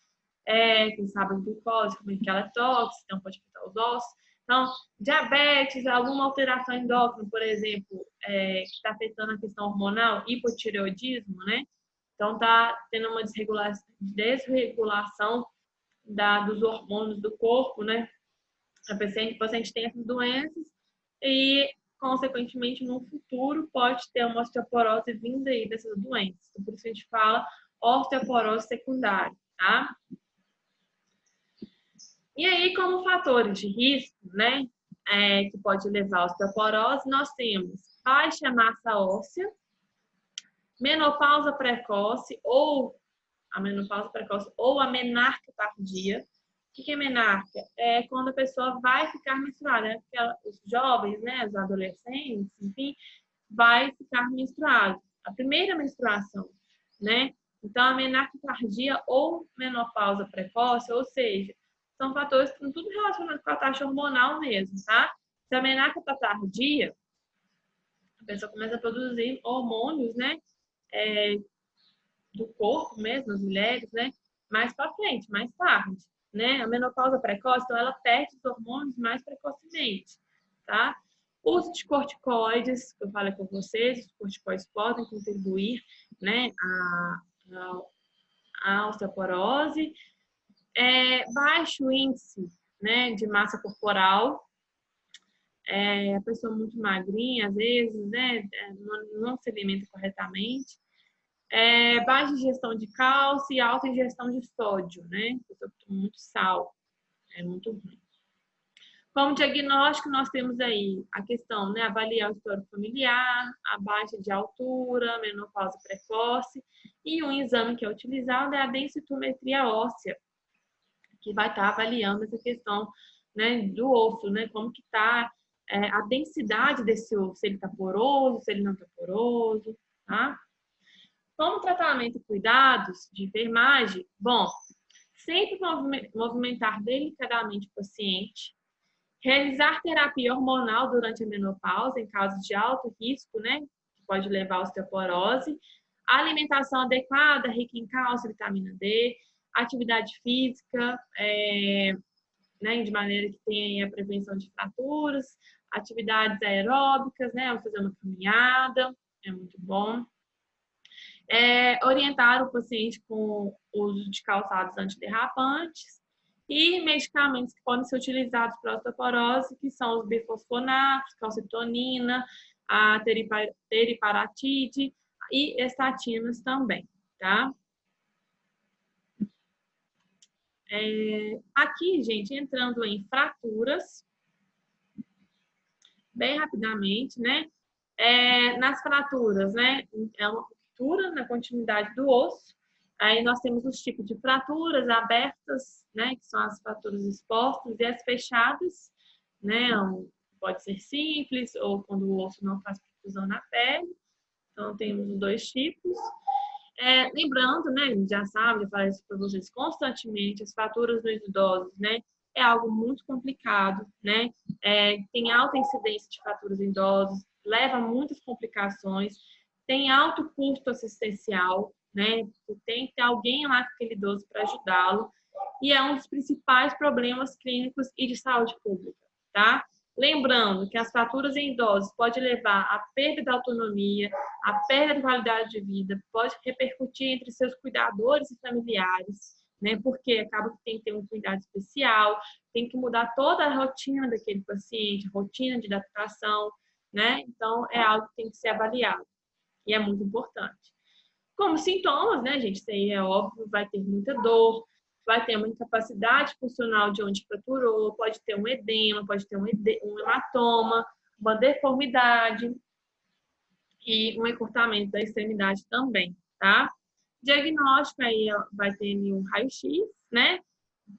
quem sabe a glicose, como é que ela é tóxica, então pode afetar os ossos. Então, diabetes, alguma alteração endócrina, por exemplo, que está afetando a questão hormonal, hipotireoidismo, né? Então, está tendo uma desregulação dos hormônios do corpo, né? O paciente tem essas doenças e, consequentemente, no futuro pode ter uma osteoporose vinda aí dessas doenças. Por isso a gente fala osteoporose secundária, tá? E aí, como fatores de risco, né, que pode levar à osteoporose, nós temos baixa massa óssea, menopausa precoce ou a menarca tardia. O que é menarca? É quando a pessoa vai ficar menstruada, né? Porque os jovens, né, os adolescentes, enfim, vai ficar menstruado. A primeira menstruação, né? Então, a menarca tardia ou menopausa precoce, ou seja, são fatores que estão tudo relacionados com a taxa hormonal mesmo, tá? Se a menarca está tardia, a pessoa começa a produzir hormônios, né? Do corpo mesmo, as mulheres, né? Mais para frente, mais tarde, né? A menopausa precoce, então ela perde os hormônios mais precocemente, tá? Uso de corticoides, que eu falei com vocês, os corticoides podem contribuir, né, a osteoporose. Baixo índice, né, de massa corporal, a pessoa muito magrinha, às vezes, né, não se alimenta corretamente. Baixa ingestão de cálcio e alta ingestão de sódio, né? Pessoa que toma muito sal, é muito ruim. Como diagnóstico, nós temos aí a questão, né, avaliar o histórico familiar, a baixa de altura, menopausa precoce, e um exame que é utilizado é a densitometria óssea, que vai estar avaliando essa questão, né, do osso, né, como que está a densidade desse osso, se ele está poroso, se ele não está poroso, tá? Como tratamento e cuidados de enfermagem, bom, sempre movimentar delicadamente o paciente, realizar terapia hormonal durante a menopausa, em casos de alto risco, né, que pode levar à osteoporose, alimentação adequada, rica em cálcio, vitamina D, atividade física, né, de maneira que tenha a prevenção de fraturas, atividades aeróbicas, né, fazer uma caminhada, é muito bom. Orientar o paciente com o uso de calçados antiderrapantes e medicamentos que podem ser utilizados para osteoporose, que são os bifosfonatos, calcitonina, a teriparatide e estatinas também, tá? Aqui, gente, entrando em fraturas, bem rapidamente, né? Nas fraturas, né? É uma ruptura na continuidade do osso. Aí nós temos os tipos de fraturas abertas, né? Que são as fraturas expostas, e as fechadas, né? Pode ser simples ou quando o osso não faz profusão na pele. Então, temos os dois tipos. Lembrando, né? A gente já sabe, já falei isso para vocês constantemente, as fraturas nos idosos, né? É algo muito complicado, né? Tem alta incidência de fraturas em idosos, leva a muitas complicações, tem alto custo assistencial, né? Tem que ter alguém lá com aquele idoso para ajudá-lo, e é um dos principais problemas clínicos e de saúde pública, tá? Lembrando que as fraturas em idosos pode levar à perda da autonomia, à perda de qualidade de vida, pode repercutir entre seus cuidadores e familiares, né? Porque acaba que tem que ter um cuidado especial, tem que mudar toda a rotina daquele paciente, rotina de adaptação, né? Então, é algo que tem que ser avaliado e é muito importante. Como sintomas, né, gente? Isso aí é óbvio, vai ter muita dor, vai ter uma incapacidade funcional de onde fraturou, pode ter um edema, pode ter um hematoma, uma deformidade e um encurtamento da extremidade também, tá? Diagnóstico aí vai ter um raio-x, né?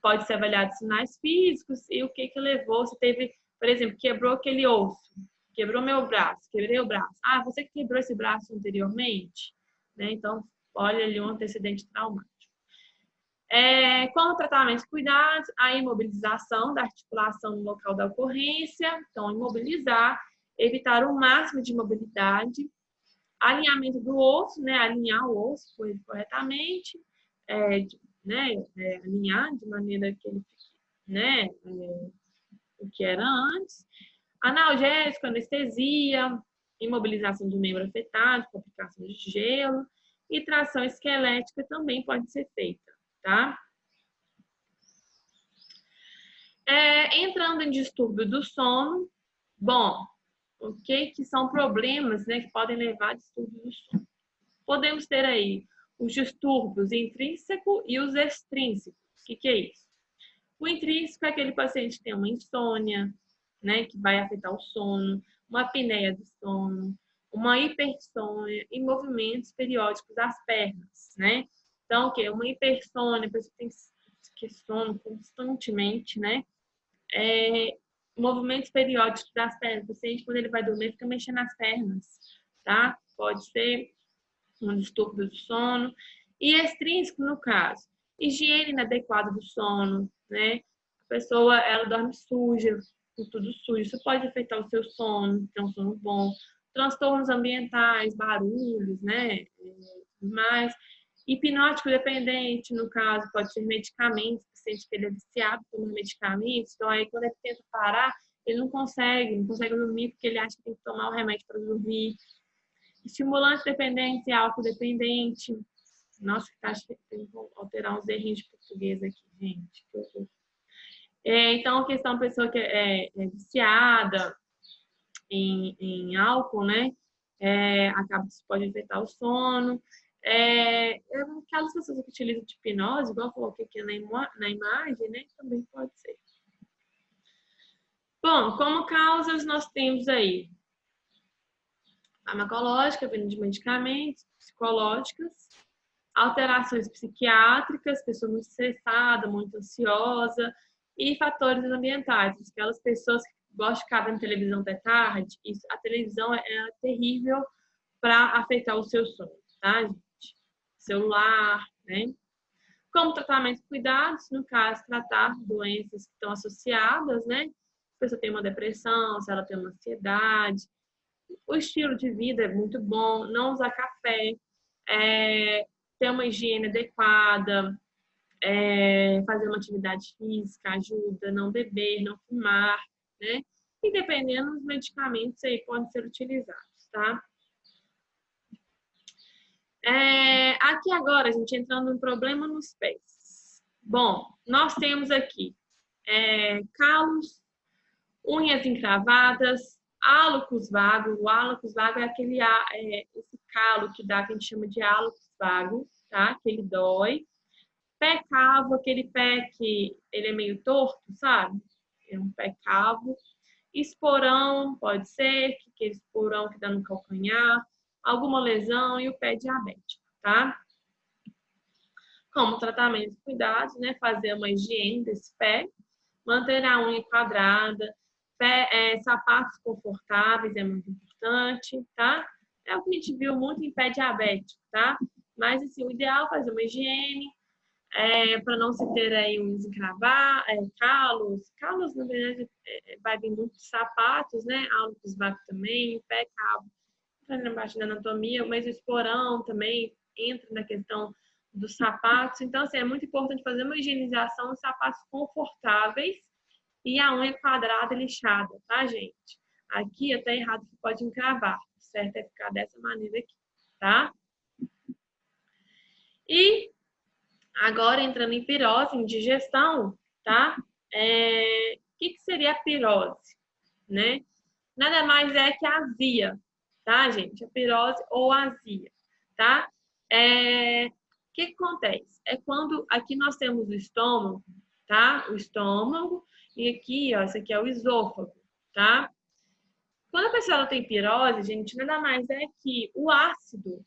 Pode ser avaliado sinais físicos e o que que levou. Você teve, por exemplo, quebrou aquele osso, quebrou meu braço, quebrei o braço. Ah, você que quebrou esse braço anteriormente, né? Então, olha ali um antecedente traumático. Como tratamento e cuidados, a imobilização da articulação no local da ocorrência. Então, imobilizar, evitar o máximo de mobilidade, alinhamento do osso, né? Alinhar o osso corretamente, alinhar de maneira que ele fique, né? O que era antes. Analgésico, anestesia, imobilização do membro afetado, com aplicação de gelo e tração esquelética também pode ser feita, tá? Entrando em distúrbio do sono, bom, o que são problemas, né, que podem levar a distúrbio do sono? Podemos ter aí os distúrbios intrínsecos e os extrínsecos. O que é isso? O intrínseco é aquele paciente que tem uma insônia, né, que vai afetar o sono, uma apneia do sono, uma hipersônia e movimentos periódicos das pernas, né? Então, o que? Uma hipersônia, a pessoa tem que sono constantemente, né? Movimentos periódicos das pernas. O paciente, quando ele vai dormir, fica mexendo as pernas, tá? Pode ser um distúrbio do sono. E extrínseco, no caso, higiene inadequada do sono, né? A pessoa, ela dorme suja, com tudo sujo. Isso pode afetar o seu sono, ter um sono bom. Transtornos ambientais, barulhos, né? Mas hipnótico dependente, no caso, pode ser medicamentos, o paciente que ele é viciado por medicamentos, então aí quando ele tenta parar, ele não consegue dormir porque ele acha que tem que tomar o remédio para dormir. Estimulante dependente e álcool dependente. Nossa, acho que tem que alterar uns errinhos de português aqui, gente. Então, a questão da pessoa que é viciada em álcool, né? Isso pode afetar o sono. Aquelas pessoas que utilizam de hipnose, igual eu coloquei aqui na imagem, né? Também pode ser. Bom, como causas nós temos aí farmacológica, vindo de medicamentos, psicológicas, alterações psiquiátricas, pessoa muito estressada, muito ansiosa, e fatores ambientais. Aquelas pessoas que gostam de ficar vendo televisão até tarde, a televisão é terrível para afetar o seu sono, tá, gente? Celular, né? Como tratamento e cuidados, no caso, tratar doenças que estão associadas, né? Se a pessoa tem uma depressão, se ela tem uma ansiedade. O estilo de vida é muito bom, não usar café, ter uma higiene adequada, fazer uma atividade física ajuda, não beber, não fumar, né? E dependendo dos medicamentos aí podem ser utilizados, tá? Aqui agora, a gente entrando no problema nos pés. Bom, nós temos aqui calos, unhas encravadas, hálocus vago. O hálocus vago é esse calo que dá, que a gente chama de hálocus vago, tá? Que ele dói. Pé cavo, aquele pé que ele é meio torto, sabe? É um pé cavo. Esporão, pode ser, aquele esporão que dá no calcanhar, alguma lesão e o pé diabético, tá? Como tratamento e cuidados, né? Fazer uma higiene desse pé, manter a unha quadrada, sapatos confortáveis é muito importante, tá? É o que a gente viu muito em pé diabético, tá? Mas, assim, o ideal é fazer uma higiene, para não se ter aí uns calos. Calos, na verdade, vai vir muito de sapatos, né? Hálocus vago também, pé cavo, entra na parte da anatomia, mas o esporão também entra na questão dos sapatos. Então, assim, é muito importante fazer uma higienização de sapatos confortáveis e a unha quadrada e lixada, tá, gente? Aqui até errado que pode encravar, certo? É ficar dessa maneira aqui, tá? E agora entrando em pirose, em digestão, tá? O que seria a pirose, né? Nada mais é que a azia, tá, gente? A pirose ou azia, tá? O que acontece? É quando aqui nós temos o estômago, tá? O estômago, e aqui, ó, esse aqui é o esôfago, tá? Quando a pessoa tem pirose, gente, nada mais é que o ácido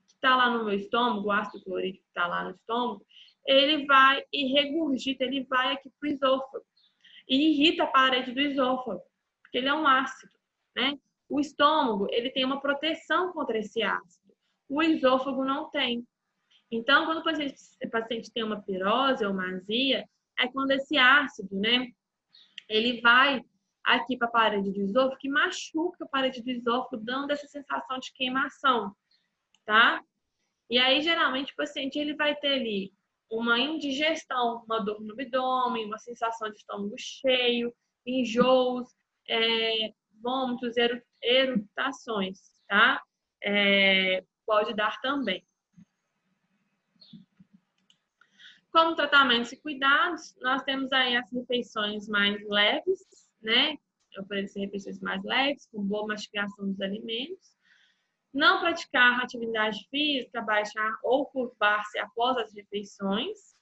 que está lá no meu estômago, o ácido clorídrico que está lá no estômago, ele vai e regurgita, ele vai aqui para o esôfago e irrita a parede do esôfago, porque ele é um ácido, né? O estômago, ele tem uma proteção contra esse ácido. O esôfago não tem. Então, quando o paciente tem uma pirose ou uma azia, é quando esse ácido, né, ele vai aqui para a parede do esôfago, que machuca a parede do esôfago, dando essa sensação de queimação, tá? E aí, geralmente, o paciente ele vai ter ali uma indigestão, uma dor no abdômen, uma sensação de estômago cheio, enjoos, vômitos, eructações, tá? Pode dar também. Como tratamentos e cuidados, nós temos aí as refeições mais leves, né? Oferecer refeições mais leves, com boa mastigação dos alimentos. Não praticar atividade física, baixar ou curvar-se após as refeições.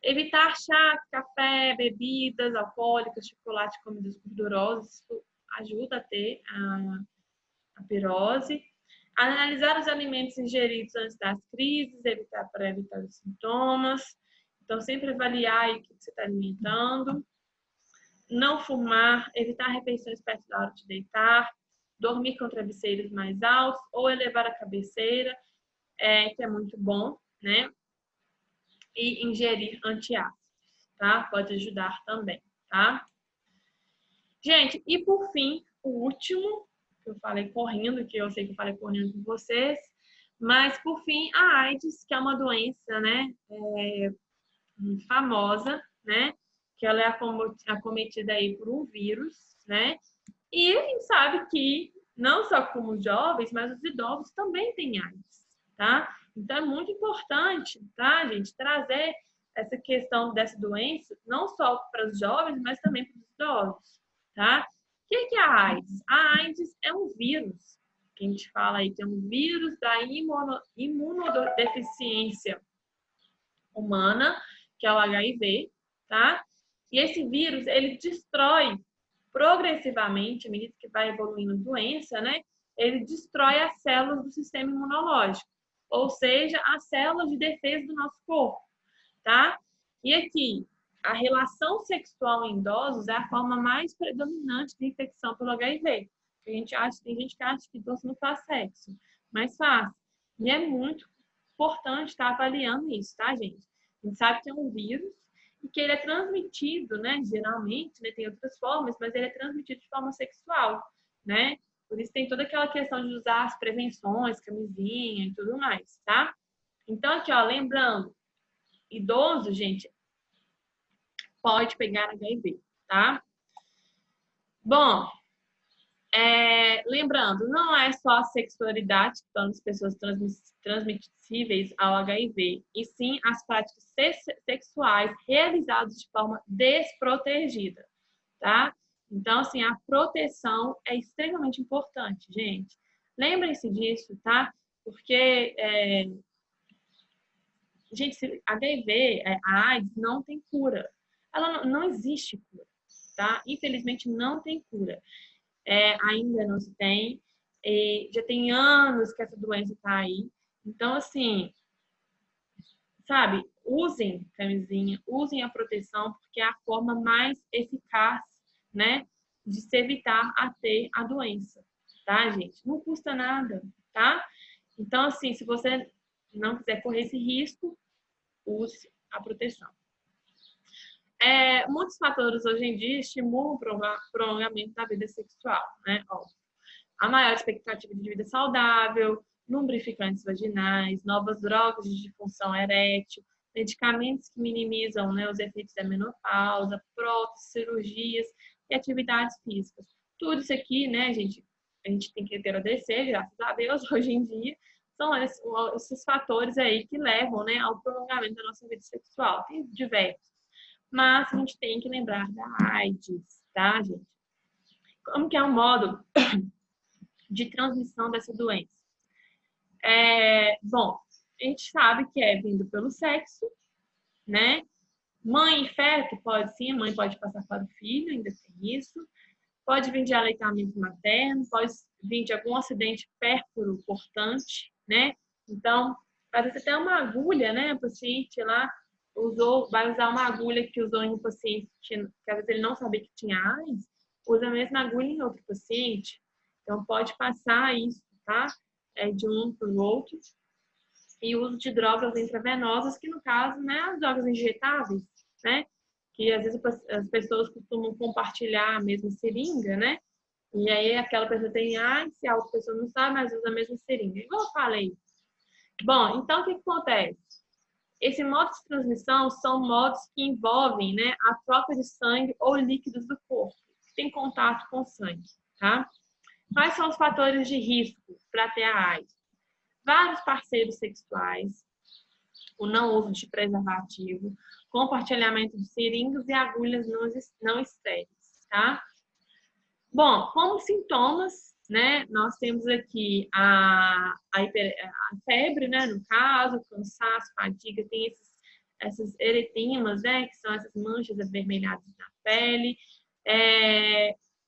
Evitar chá, café, bebidas alcoólicas, chocolate, comidas gordurosas. Isso ajuda a ter a pirose. Analisar os alimentos ingeridos antes das crises, para evitar os sintomas. Então, sempre avaliar o que você está alimentando. Não fumar, evitar refeições perto da hora de deitar, dormir com travesseiros mais altos ou elevar a cabeceira, que é muito bom, né? E ingerir antiácidos, tá? Pode ajudar também, tá? Gente, e por fim, o último, que eu falei correndo, que eu sei que eu falei correndo com vocês, mas por fim, a AIDS, que é uma doença, né? Muito famosa, né? Que ela é acometida aí por um vírus, né? E a gente sabe que não só como os jovens, mas os idosos também têm AIDS, tá? Então é muito importante, tá, gente, trazer essa questão dessa doença não só para os jovens, mas também para os idosos, tá? O que é a AIDS? A AIDS é um vírus, que a gente fala aí, que é um vírus da imunodeficiência humana, que é o HIV, tá? E esse vírus, ele destrói progressivamente, à medida que vai evoluindo a doença, né? Ele destrói as células do sistema imunológico, ou seja, as células de defesa do nosso corpo, tá? E aqui, a relação sexual em idosos é a forma mais predominante de infecção pelo HIV. Tem gente que acha que idoso não faz sexo, mas faz. E é muito importante estar avaliando isso, tá, gente? A gente sabe que é um vírus e que ele é transmitido, né? Geralmente, né? Tem outras formas, mas ele é transmitido de forma sexual, né? Por isso tem toda aquela questão de usar as prevenções, camisinha e tudo mais, tá? Então, aqui, ó, lembrando, idoso, gente, pode pegar HIV, tá? Bom, lembrando, não é só a sexualidade que torna as pessoas transmissíveis ao HIV, e sim as práticas sexuais realizadas de forma desprotegida, tá? Então, assim, a proteção é extremamente importante, gente. Lembrem-se disso, tá? Porque, gente, HIV, a AIDS, não tem cura. Ela não existe cura, tá? Infelizmente, não tem cura. Ainda não se tem. Já tem anos que essa doença está aí. Então, assim, sabe, usem camisinha, usem a proteção, porque é a forma mais eficaz, né, de se evitar a ter a doença, tá, gente? Não custa nada, tá? Então, assim, se você não quiser correr esse risco, use a proteção. Muitos fatores hoje em dia estimulam o prolongamento da vida sexual, né? Óbvio. A maior expectativa de vida saudável, lubrificantes vaginais, novas drogas de disfunção erétil, medicamentos que minimizam, né, os efeitos da menopausa, próteses, cirurgias e atividades físicas. Tudo isso aqui, né, gente, a gente tem que agradecer, graças a Deus, hoje em dia, são esses fatores aí que levam, né, ao prolongamento da nossa vida sexual. Tem diversos. Mas a gente tem que lembrar da AIDS, tá, gente? Como que é o modo de transmissão dessa doença? Bom, a gente sabe que é vindo pelo sexo, né? Mãe e feto, pode sim, a mãe pode passar para o filho, ainda tem isso. Pode vir de aleitamento materno, pode vir de algum acidente pérfuro cortante, né? Então, às vezes até uma agulha, né? O paciente lá vai usar uma agulha que usou em um paciente que às vezes ele não sabia que tinha AIDS, usa a mesma agulha em outro paciente. Então, pode passar isso, tá? De um para o outro. E o uso de drogas intravenosas, que no caso, né, as drogas injetáveis, né? Que às vezes as pessoas costumam compartilhar a mesma seringa, né? E aí aquela pessoa tem AIDS, a outra pessoa não sabe, mas usa a mesma seringa. Igual eu falei. Bom, então o que acontece? Esse modo de transmissão são modos que envolvem, né, a troca de sangue ou líquidos do corpo, que tem contato com o sangue, tá? Quais são os fatores de risco para ter a AIDS? Vários parceiros sexuais, o não uso de preservativo, compartilhamento de seringas e agulhas não estéreis, tá? Bom, como sintomas, né, nós temos aqui a febre, né, no caso, cansaço, fadiga, tem essas eritemas, né, que são essas manchas avermelhadas na pele.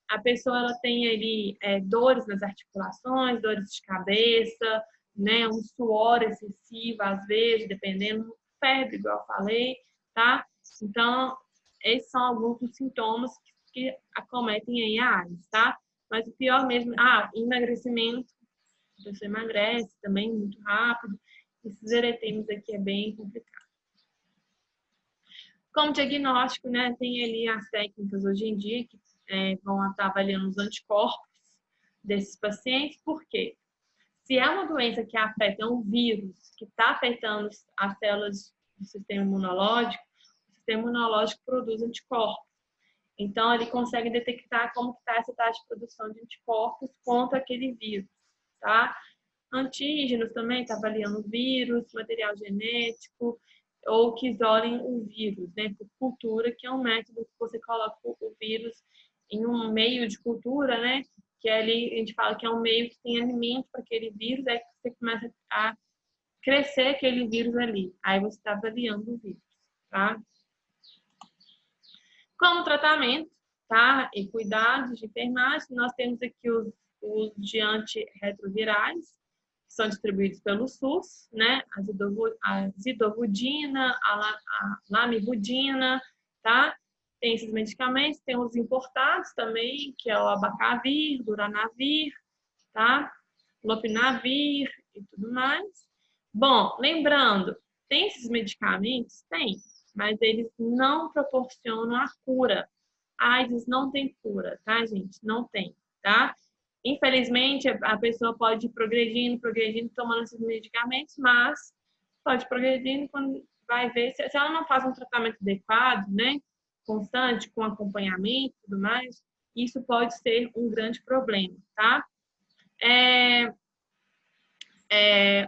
A pessoa ela tem ali dores nas articulações, dores de cabeça, né, um suor excessivo às vezes, dependendo, febre, igual eu falei, tá? Então, esses são alguns dos sintomas que acometem aí a AIDS, tá? Mas o pior mesmo, emagrecimento, a pessoa emagrece também muito rápido, esses eretemas aqui é bem complicado. Como diagnóstico, né, tem ali as técnicas hoje em dia que vão estar avaliando os anticorpos desses pacientes, por quê? Se é uma doença que afeta um vírus que está afetando as células do sistema imunológico, o sistema imunológico produz anticorpos. Então, ele consegue detectar como está essa taxa de produção de anticorpos contra aquele vírus, tá? Antígenos também, está avaliando o vírus, material genético, ou que isolem o vírus, né? Por cultura, que é um método que você coloca o vírus em um meio de cultura, né? Que ali a gente fala que é um meio que tem alimento para aquele vírus, aí você começa a crescer aquele vírus ali. Aí você está avaliando o vírus, tá? Como tratamento, tá? E cuidados de enfermagem, nós temos aqui os de antirretrovirais, que são distribuídos pelo SUS, né? A zidovudina, a lamivudina, tá? Tem esses medicamentos, tem os importados também, que é o abacavir, duranavir, tá? Lopinavir e tudo mais. Bom, lembrando, tem esses medicamentos? Tem, mas eles não proporcionam a cura. A AIDS não tem cura, tá, gente? Não tem, tá? Infelizmente, a pessoa pode ir progredindo, tomando esses medicamentos, mas pode progredindo quando vai ver. Se ela não faz um tratamento adequado, né? Constante, com acompanhamento e tudo mais, isso pode ser um grande problema, tá?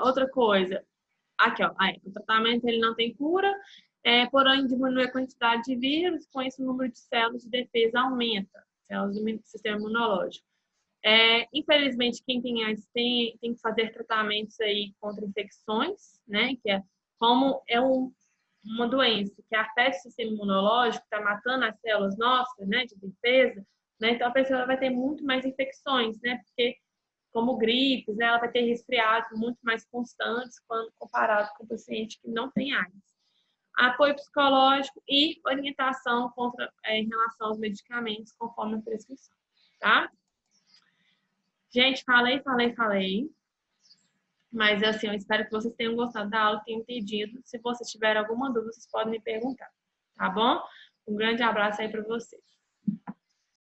Outra coisa, aqui, ó, o tratamento ele não tem cura, porém diminui a quantidade de vírus, com isso o número de células de defesa aumenta, células do sistema imunológico. Infelizmente, quem tem AIDS tem que fazer tratamentos aí contra infecções, né, que é como uma doença que afeta o sistema imunológico, está matando as células nossas, né, de defesa, né, então a pessoa vai ter muito mais infecções, né, porque como gripes, né, ela vai ter resfriados muito mais constantes quando comparado com o paciente que não tem AIDS. Apoio psicológico e orientação em relação aos medicamentos conforme a prescrição, tá? Gente, falei. Mas, assim, eu espero que vocês tenham gostado da aula, tenham entendido. Se vocês tiverem alguma dúvida, vocês podem me perguntar, tá bom? Um grande abraço aí para vocês.